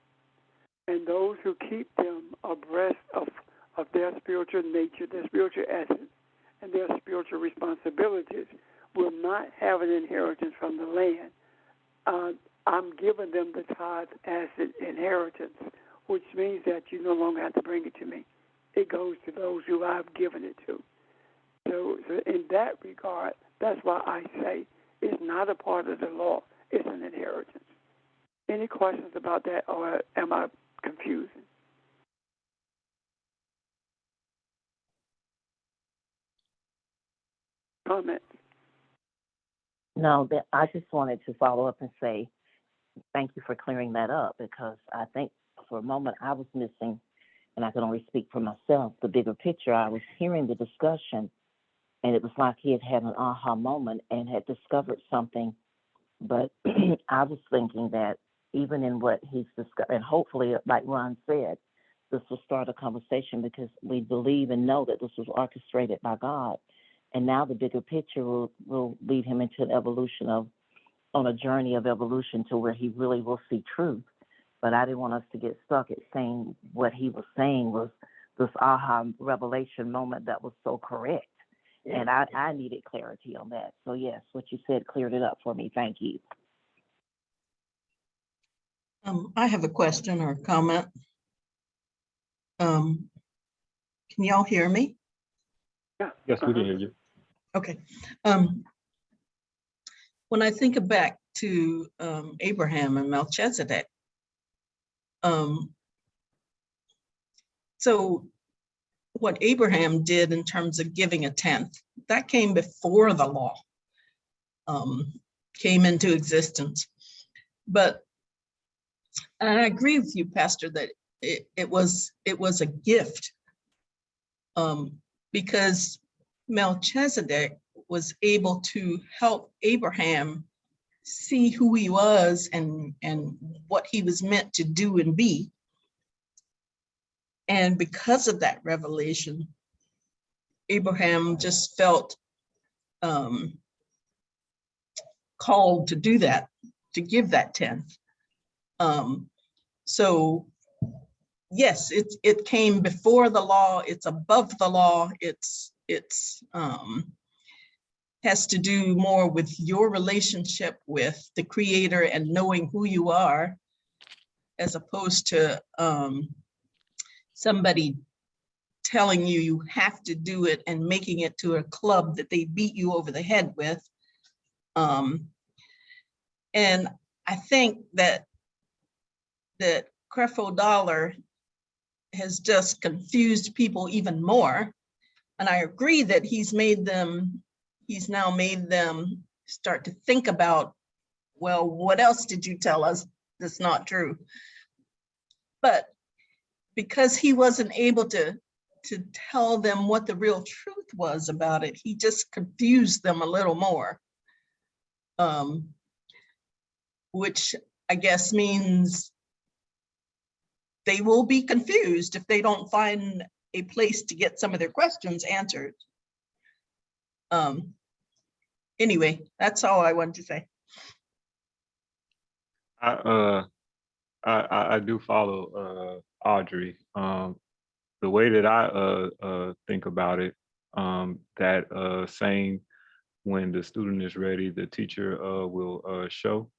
And those who keep them abreast of their spiritual nature, their spiritual essence, and their spiritual responsibilities will not have an inheritance from the land. I'm giving them the tithe as an inheritance, which means that you no longer have to bring it to me. It goes to those who I've given it to. So in that regard, that's why I say it's not a part of the law. It's an inheritance. Any questions about that, or am I confusing? Comments? No, I just wanted to follow up and say thank you for clearing that up, because I think for a moment I was missing, and I can only speak for myself, the bigger picture. I was hearing the discussion, and it was like he had had an aha moment and had discovered something. But I was thinking that even in what he's discovered, and hopefully, like Ron said, this will start a conversation, because we believe and know that this was orchestrated by God. And now the bigger picture will lead him into an evolution on a journey of evolution to where he really will see truth. But I didn't want us to get stuck at saying what he was saying was this aha revelation moment that was so correct. Yeah. And I needed clarity on that. So yes, what you said cleared it up for me. Thank you. I have a question or a comment. Can y'all hear me? Yeah. Yes, we can hear you. Okay. When I think back to Abraham and Melchizedek, so what Abraham did in terms of giving a tenth, that came before the law came into existence. But and I agree with you, Pastor, that it was a gift, because Melchizedek was able to help Abraham see who he was and what he was meant to do and be. And because of that revelation, Abraham just felt called to do that, to give that tenth. So yes, it came before the law. It's above the law. It's has to do more with your relationship with the Creator and knowing who you are, as opposed to somebody telling you you have to do it and making it to a club that they beat you over the head with. And I think that Creflo Dollar has just confused people even more. And I agree that he's now made them start to think about, well, what else did you tell us that's not true? But because he wasn't able to tell them what the real truth was about it, he just confused them a little more, which I guess means they will be confused if they don't find a place to get some of their questions answered. Anyway, that's all I wanted to say. I do follow Audrey. The way that I think about it, that saying when the student is ready, the teacher will show.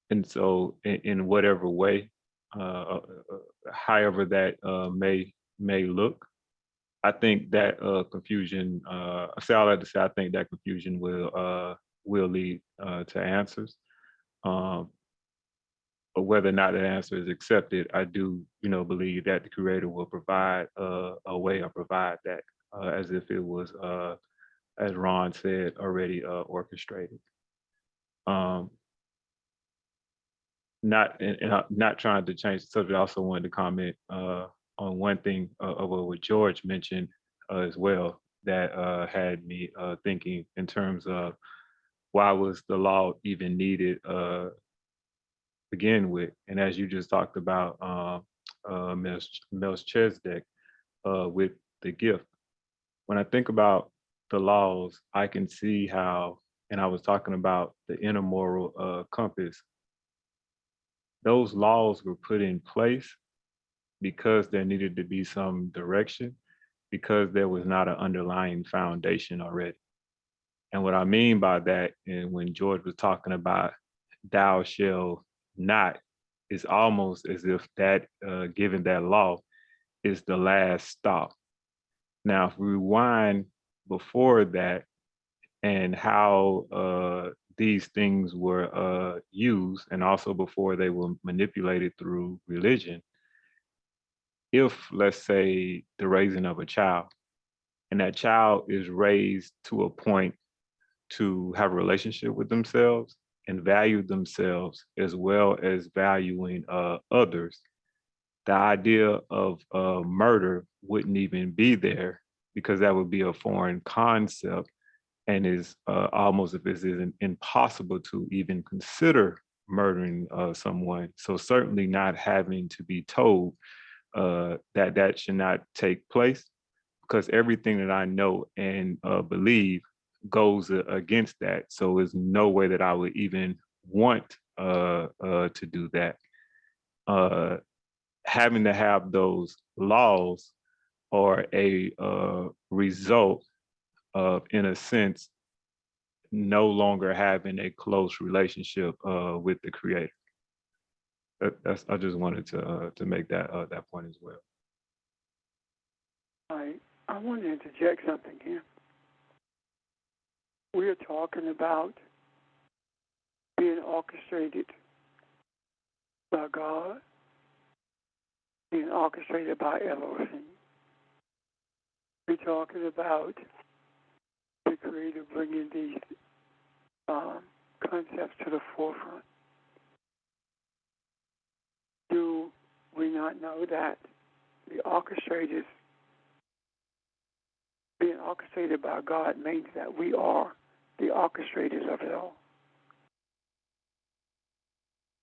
And so in whatever way, however that may look, I think that confusion, say all that to say, I think that confusion will lead to answers. Um, but whether or not that answer is accepted, I do, believe that the creator will provide a way or provide that as if it was, as Ron said, already orchestrated. Um, not trying to change the subject. I also wanted to comment on one thing of what George mentioned as well that had me thinking in terms of why was the law even needed begin with. And as you just talked about, Melchizedek with the gift. When I think about the laws, I can see how, and I was talking about the inner moral compass, those laws were put in place because there needed to be some direction, because there was not an underlying foundation already. And what I mean by that, and when George was talking about thou shall not, is almost as if that given that law is the last stop. Now, if we rewind before that and how these things were used, and also before they were manipulated through religion, if let's say the raising of a child, and that child is raised to a point to have a relationship with themselves and value themselves as well as valuing others, the idea of murder wouldn't even be there because that would be a foreign concept and is almost if it is impossible to even consider murdering someone. So certainly not having to be told that that should not take place, because everything that I know and believe goes against that. So there's no way that I would even want to do that. Having to have those laws are a result of, in a sense, no longer having a close relationship with the creator. I just wanted to make that point as well. I want to interject something here. We're talking about being orchestrated by God, being orchestrated by Elohim. We're talking about the Creator bringing these concepts to the forefront. Do we not know that the orchestrators, being orchestrated by God means that we are the orchestrators of it all?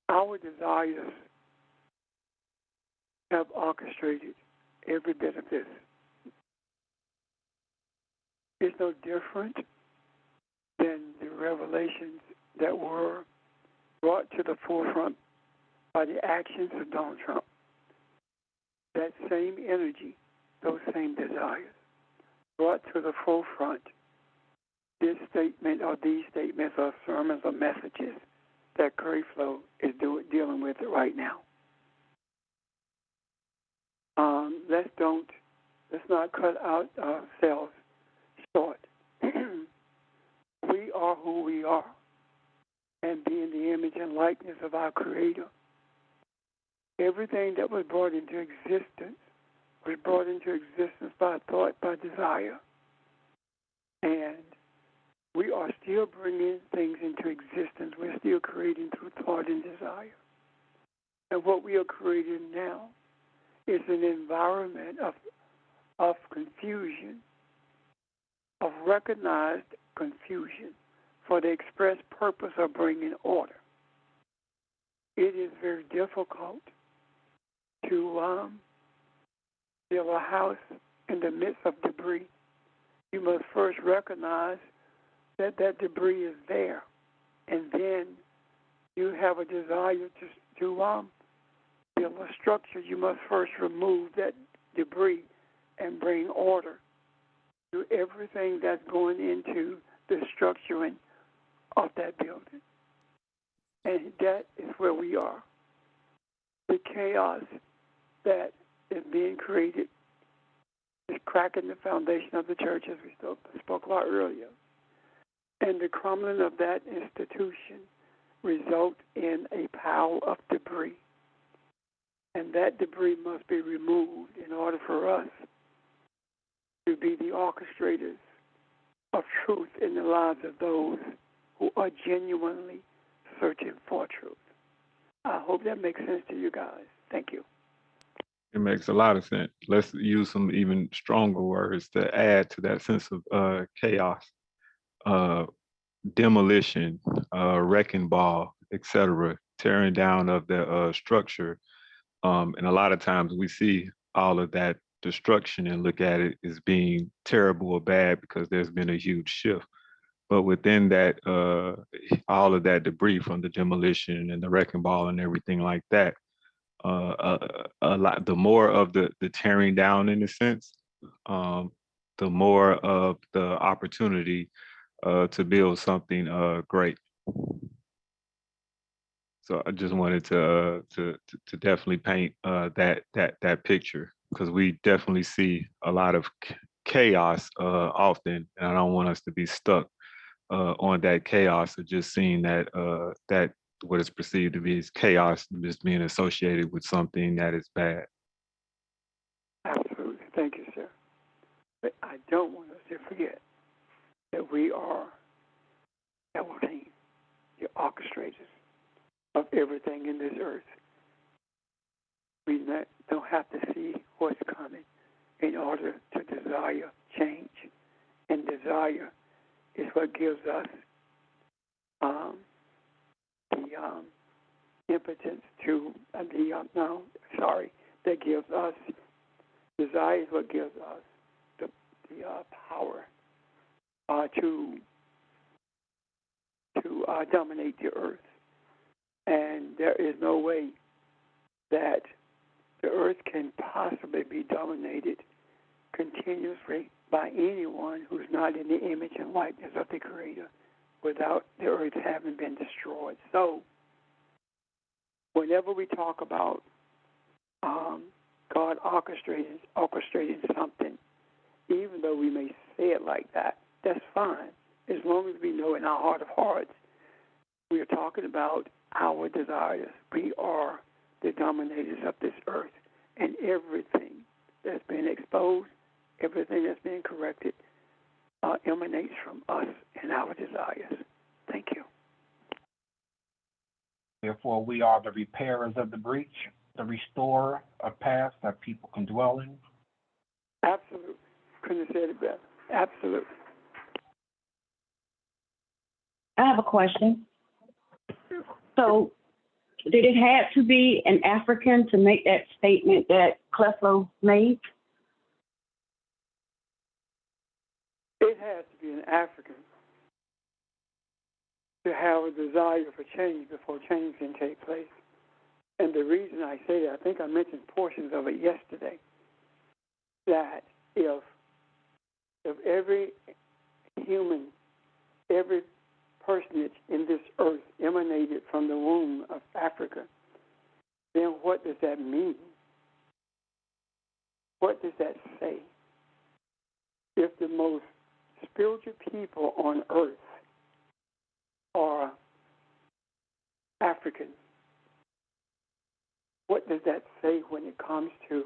Our desires have orchestrated every bit of this. It's no different than the revelations that were brought to the forefront by the actions of Donald Trump. That same energy, those same desires, brought to the forefront this statement or these statements or sermons or messages that Curry Flow is dealing with it right now. Let's not cut ourselves short. We are who we are, and being the image and likeness of our Creator. Everything that was brought into existence was brought into existence by thought, by desire. And we are still bringing things into existence. We're still creating through thought and desire. And what we are creating now is an environment of confusion, of recognized confusion for the express purpose of bringing order. It is very difficult to build a house in the midst of debris. You must first recognize that that debris is there, and then you have a desire to build a structure, you must first remove that debris and bring order to everything that's going into the structuring of that building. And that is where we are. The chaos that is being created is cracking the foundation of the church, as we spoke about earlier. And the crumbling of that institution result in a pile of debris. And that debris must be removed in order for us to be the orchestrators of truth in the lives of those who are genuinely searching for truth. I hope that makes sense to you guys. Thank you. It makes a lot of sense. Let's use some even stronger words to add to that sense of chaos, demolition, wrecking ball, etc., tearing down of the structure. And a lot of times we see all of that destruction and look at it as being terrible or bad because there's been a huge shift. But within that, all of that debris from the demolition and the wrecking ball and everything like that, a lot, the more of the tearing down in a sense, the more of the opportunity to build something great. So I just wanted to definitely paint that picture, because we definitely see a lot of chaos often, and I don't want us to be stuck on that chaos of just seeing that that what is perceived to be as chaos just being associated with something that is bad. Absolutely. Thank you, sir. But I don't want us to forget that we are Elohim, the orchestrators of everything in this earth. We don't have to see what's coming in order to desire change. And desire is what gives us the impotence to that gives us desire is what gives us the power to dominate the earth. And there is no way that the earth can possibly be dominated continuously by anyone who's not in the image and likeness of the Creator without the earth having been destroyed. So whenever we talk about God orchestrating something, even though we may say it like that, that's fine, as long as we know in our heart of hearts we are talking about our desires. We are the dominators of this earth, and everything that's been exposed, everything that's been corrected, emanates from us and our desires. Thank you. Therefore, we are the repairers of the breach, the restorer of paths that people can dwell in. Absolutely. Couldn't have said it better. Absolutely. I have a question. So, did it have to be an African to make that statement that Creflo made? It has to be an African to have a desire for change before change can take place. And the reason I say that, I think I mentioned portions of it yesterday, that if every human, every personage in this earth emanated from the womb of Africa, then what does that mean? What does that say? If the most spiritual people on earth are African, what does that say when it comes to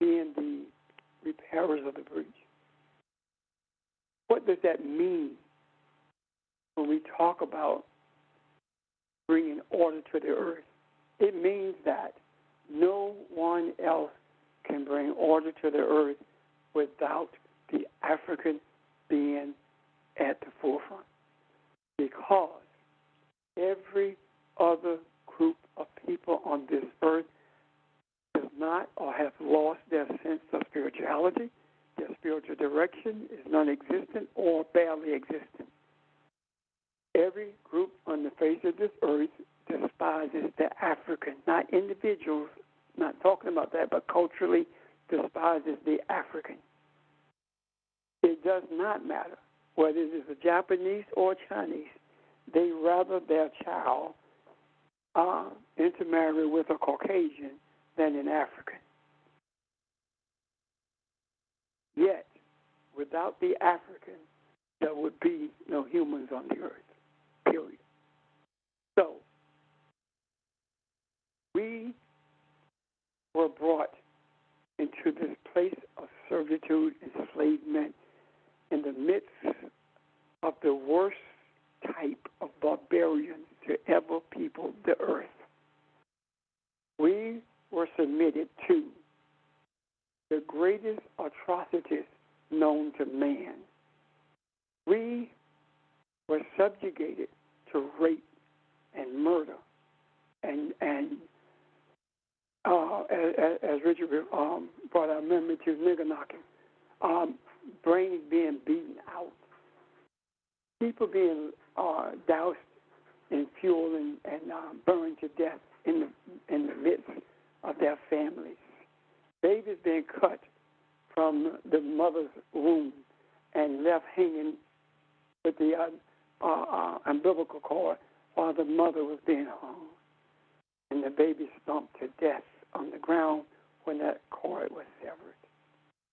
being the repairers of the breach? What does that mean when we talk about bringing order to the earth? It means that no one else can bring order to the earth without the African being at the forefront. Because every other group of people on this earth does not or have lost their sense of spirituality. Their spiritual direction is non-existent or barely existent. Every group on the face of this earth despises despises the African, not individuals, not talking about that, but culturally despises the African. It does not matter whether it is a Japanese or Chinese. They rather their child intermarry with a Caucasian than an African. Yet, without the African, there would be no humans on the earth, period. So, we were brought into this place of servitude, enslavement, in the midst of the worst type of barbarians to ever people the earth. We were submitted to the greatest atrocities known to man. We were subjugated to rape and murder, and as Richard brought our memory to nigger knocking, brains being beaten out, people being doused in fuel and burned to death in the midst of their families, babies being cut from the mother's womb and left hanging with the umbilical cord while the mother was being hung, and the baby stomped to death on the ground when that cord was severed.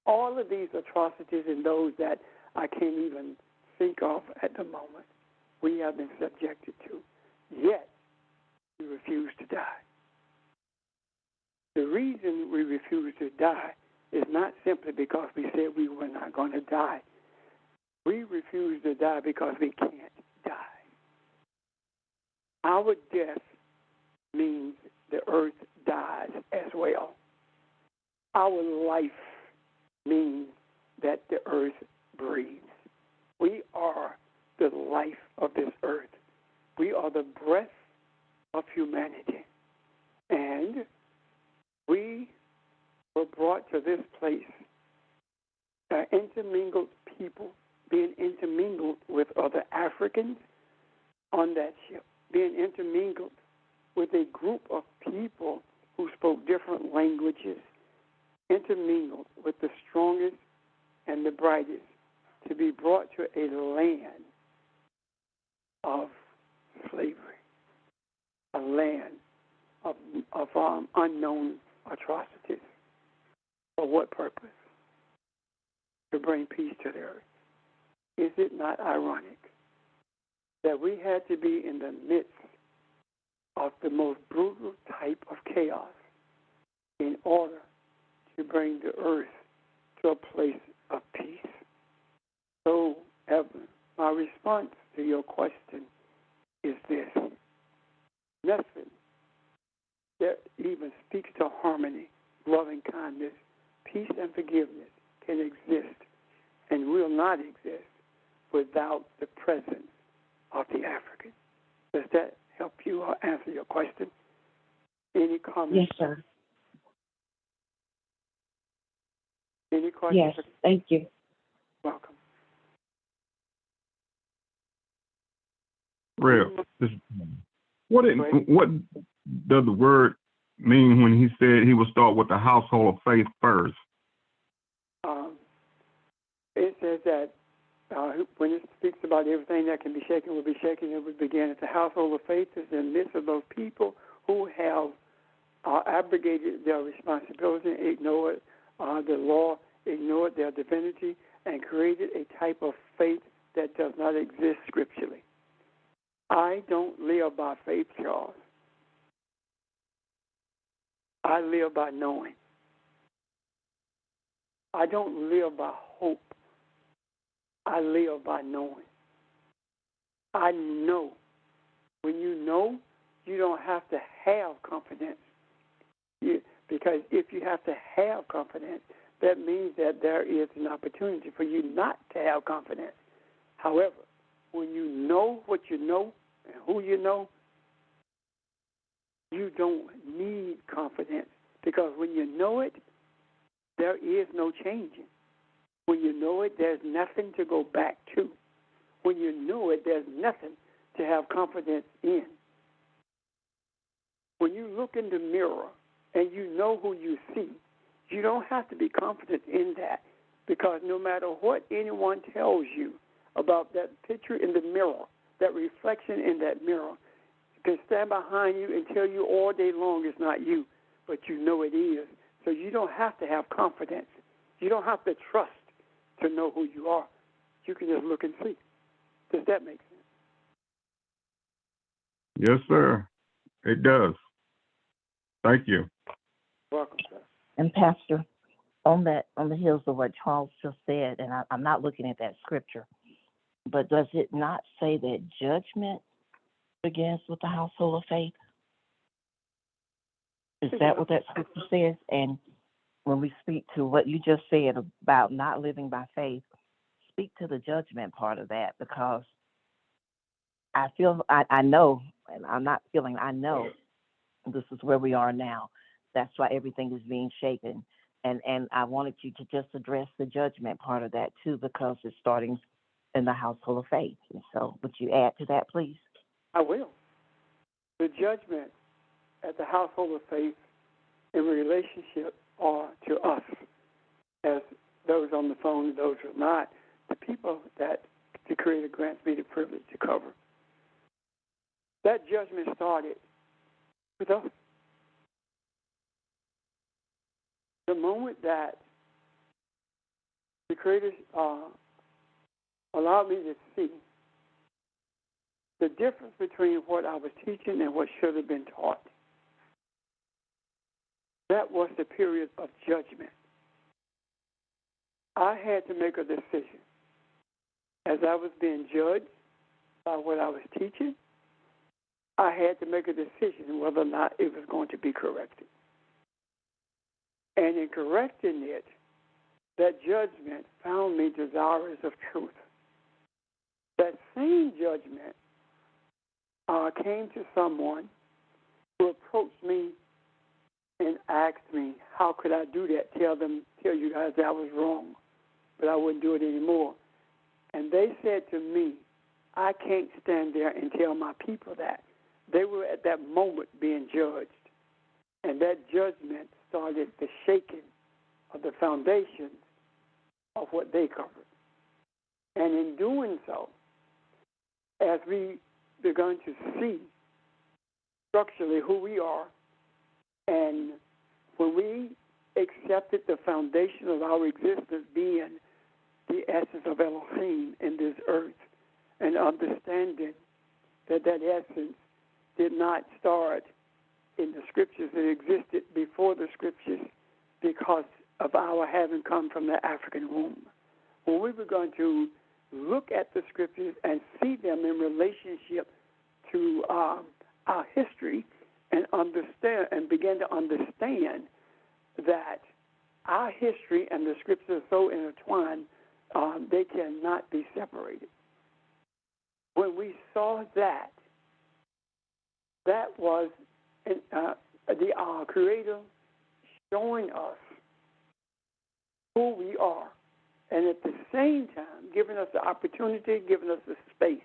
All of these atrocities and those that I can't even think of at the moment, we have been subjected to, yet we refuse to die. The reason we refuse to die is not simply because we said we were not going to die. We refuse to die because we can't die. Our death means the earth dies as well. Our life means that the earth breathes. We are the life of this earth. We are the breath of humanity. And we were brought to this place, intermingled people, being intermingled with other Africans on that ship, being intermingled with a group of people who spoke different languages, intermingled with the strongest and the brightest, to be brought to a land of slavery, a land of unknown atrocities. For what purpose? To bring peace to the earth. Is it not ironic that we had to be in the midst of the most brutal type of chaos in order to bring the earth to a place of peace? So, Evan, my response to your question is this. Nothing that even speaks to harmony, loving kindness, peace, and forgiveness can exist and will not exist without the presence of the African. Does that help you or answer your question? Any comments? Yes, sir. Any questions? Yes, thank you. Welcome. Real. What does the word mean when he said he will start with the household of faith first? It says that when it speaks about everything that can be shaken will be shaken, it would begin at the household of faith is in the midst of those people who have abrogated their responsibility, ignored the law, ignored their divinity, and created a type of faith that does not exist scripturally. I don't live by faith, Charles. I live by knowing. I don't live by hope. I live by knowing. I know. When you know, you don't have to have confidence. Because if you have to have confidence, that means that there is an opportunity for you not to have confidence. However, when you know what you know and who you know, you don't need confidence. Because when you know it, there is no changing. When you know it, there's nothing to go back to. When you know it, there's nothing to have confidence in. you look in the mirror and you know who you see, you don't have to be confident in that, because no matter what anyone tells you about that picture in the mirror, that reflection in that mirror, can stand behind you and tell you all day long it's not you, but you know it is. So you don't have to have confidence. You don't have to trust to know who you are. You can just look and see. Does that make sense? Yes, sir. It does. Thank you. Welcome, sir. And Pastor, on the heels of what Charles just said, and I'm not looking at that scripture, but does it not say that judgment begins with the household of faith? Is that what that scripture says? And when we speak to what you just said about not living by faith, speak to the judgment part of that, because I know, and I'm not feeling, I know this is where we are now. That's why everything is being shaken. And I wanted you to just address the judgment part of that too, because it's starting in the household of faith. And so would you add to that, please? I will. The judgment at the household of faith in relationship are to us, as those on the phone and those who are not, the people that the Creator grants me the privilege to cover. That judgment started with us. The moment that the Creator allowed me to see the difference between what I was teaching and what should have been taught, that was the period of judgment. I had to make a decision. As I was being judged by what I was teaching, I had to make a decision whether or not it was going to be corrected. And in correcting it, that judgment found me desirous of truth. That same judgment came to someone who approached me and asked me, how could I do that? Tell you guys that I was wrong, but I wouldn't do it anymore. And they said to me, I can't stand there and tell my people that. They were at that moment being judged. And that judgment started the shaking of the foundations of what they covered. And in doing so, as we begun to see structurally who we are, and when we accepted the foundation of our existence being the essence of Elohim in this earth, and understanding that that essence did not start in the scriptures, it existed before the scriptures because of our having come from the African womb. When we were going to look at the scriptures and see them in relationship to our history, and understand and begin to understand that our history and the scriptures are so intertwined, they cannot be separated. When we saw that, that was the Creator showing us who we are, and at the same time giving us the opportunity, giving us the space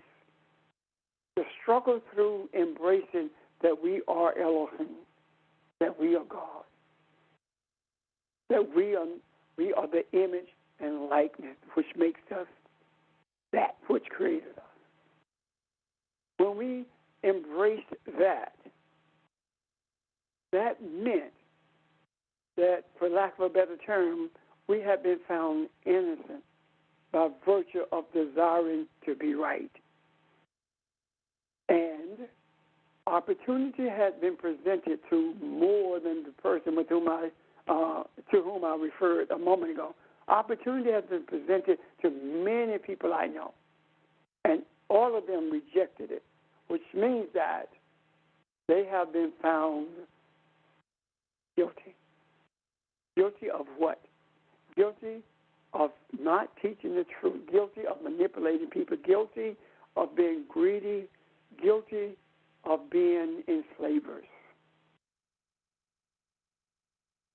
to struggle through embracing that we are Elohim, that we are God, that we are the image and likeness which makes us that which created us. When we embraced that, that meant that, for lack of a better term, we have been found innocent by virtue of desiring to be right. And opportunity has been presented to more than the person with whom to whom I referred a moment ago. Opportunity has been presented to many people I know, and all of them rejected it, which means that they have been found guilty. Guilty of what? Guilty of not teaching the truth, guilty of manipulating people, guilty of being greedy, guilty of being enslavers.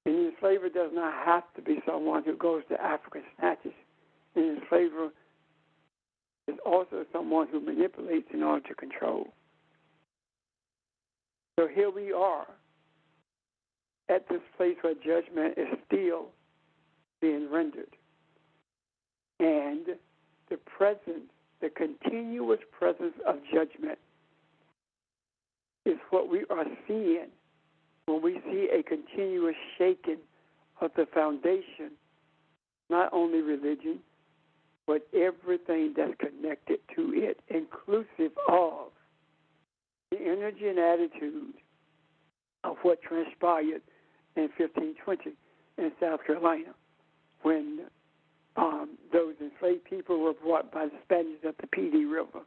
An enslaver does not have to be someone who goes to Africa and snatches. An enslaver is also someone who manipulates in order to control. So here we are at this place where judgment is still being rendered. And the presence, the continuous presence of judgment is what we are seeing when we see a continuous shaking of the foundation, not only religion, but everything that's connected to it, inclusive of the energy and attitude of what transpired in 1520 in South Carolina when those enslaved people were brought by the Spaniards up the Petee River,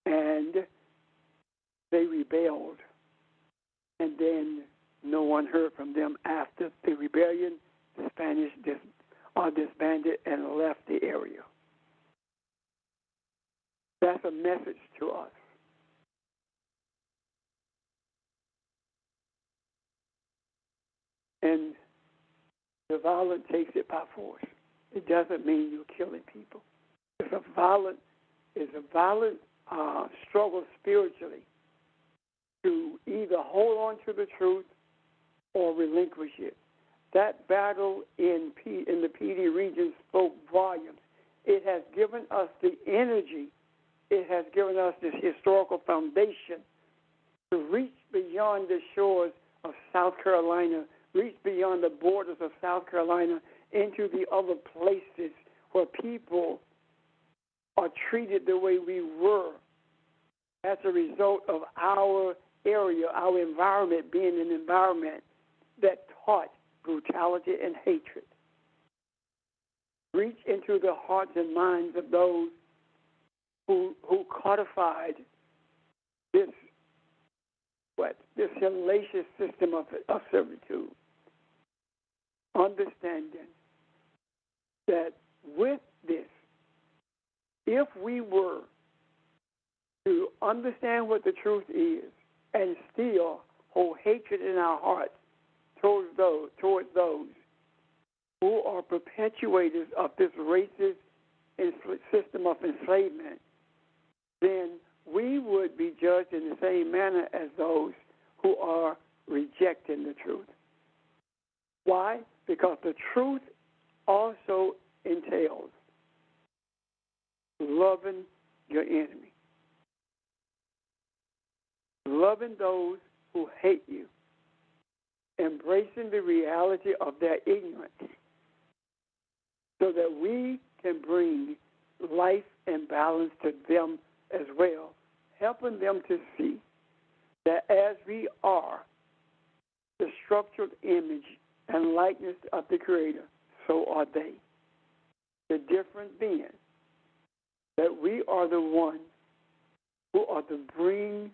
and they rebelled, and then no one heard from them after the rebellion. The Spanish disbanded and left the area. That's a message to us. And the violent takes it by force. It doesn't mean you're killing people. It's a violent struggle spiritually to either hold on to the truth or relinquish it. That battle in the Petee region spoke volumes. It has given us the energy. It has given us this historical foundation to reach beyond the shores of South Carolina, reach beyond the borders of South Carolina into the other places where people are treated the way we were as a result of our area, our environment being an environment that taught brutality and hatred. Reach into the hearts and minds of those who codified this hellacious system of servitude, understanding that with this, if we were to understand what the truth is and still hold hatred in our hearts towards those who are perpetuators of this racist system of enslavement, then we would be judged in the same manner as those who are rejecting the truth. Why? Because the truth also entails loving your enemy, loving those who hate you, embracing the reality of their ignorance so that we can bring life and balance to them as well, helping them to see that as we are the structured image and likeness of the Creator, so are they. The difference being that we are the ones who are to bring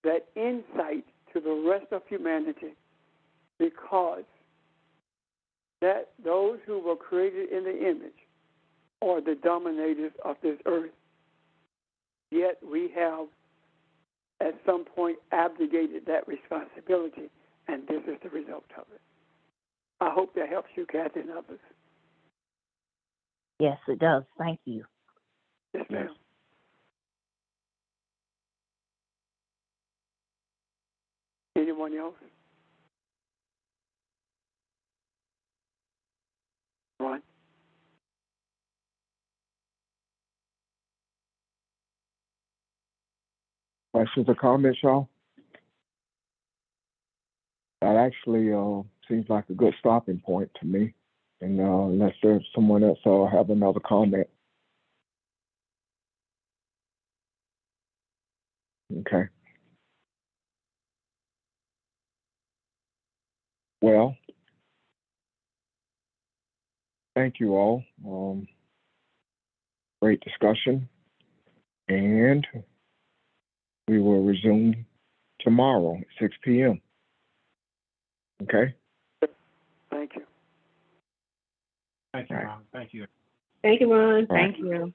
that insight to the rest of humanity, because that those who were created in the image are the dominators of this earth. Yet we have at some point abdicated that responsibility, and this is the result of it. I hope that helps you, Kathy, and others. Yes, it does. Thank you. Yes, ma'am. Anyone else? Ron? Questions or comments, y'all? That actually seems like a good stopping point to me. And unless there's someone else, I'll have another comment. Okay. Well, thank you all. Great discussion. And we will resume tomorrow at 6 p.m. Okay? Thank you. Thank you, Ron. Thank you. Thank you, Ron. Thank you.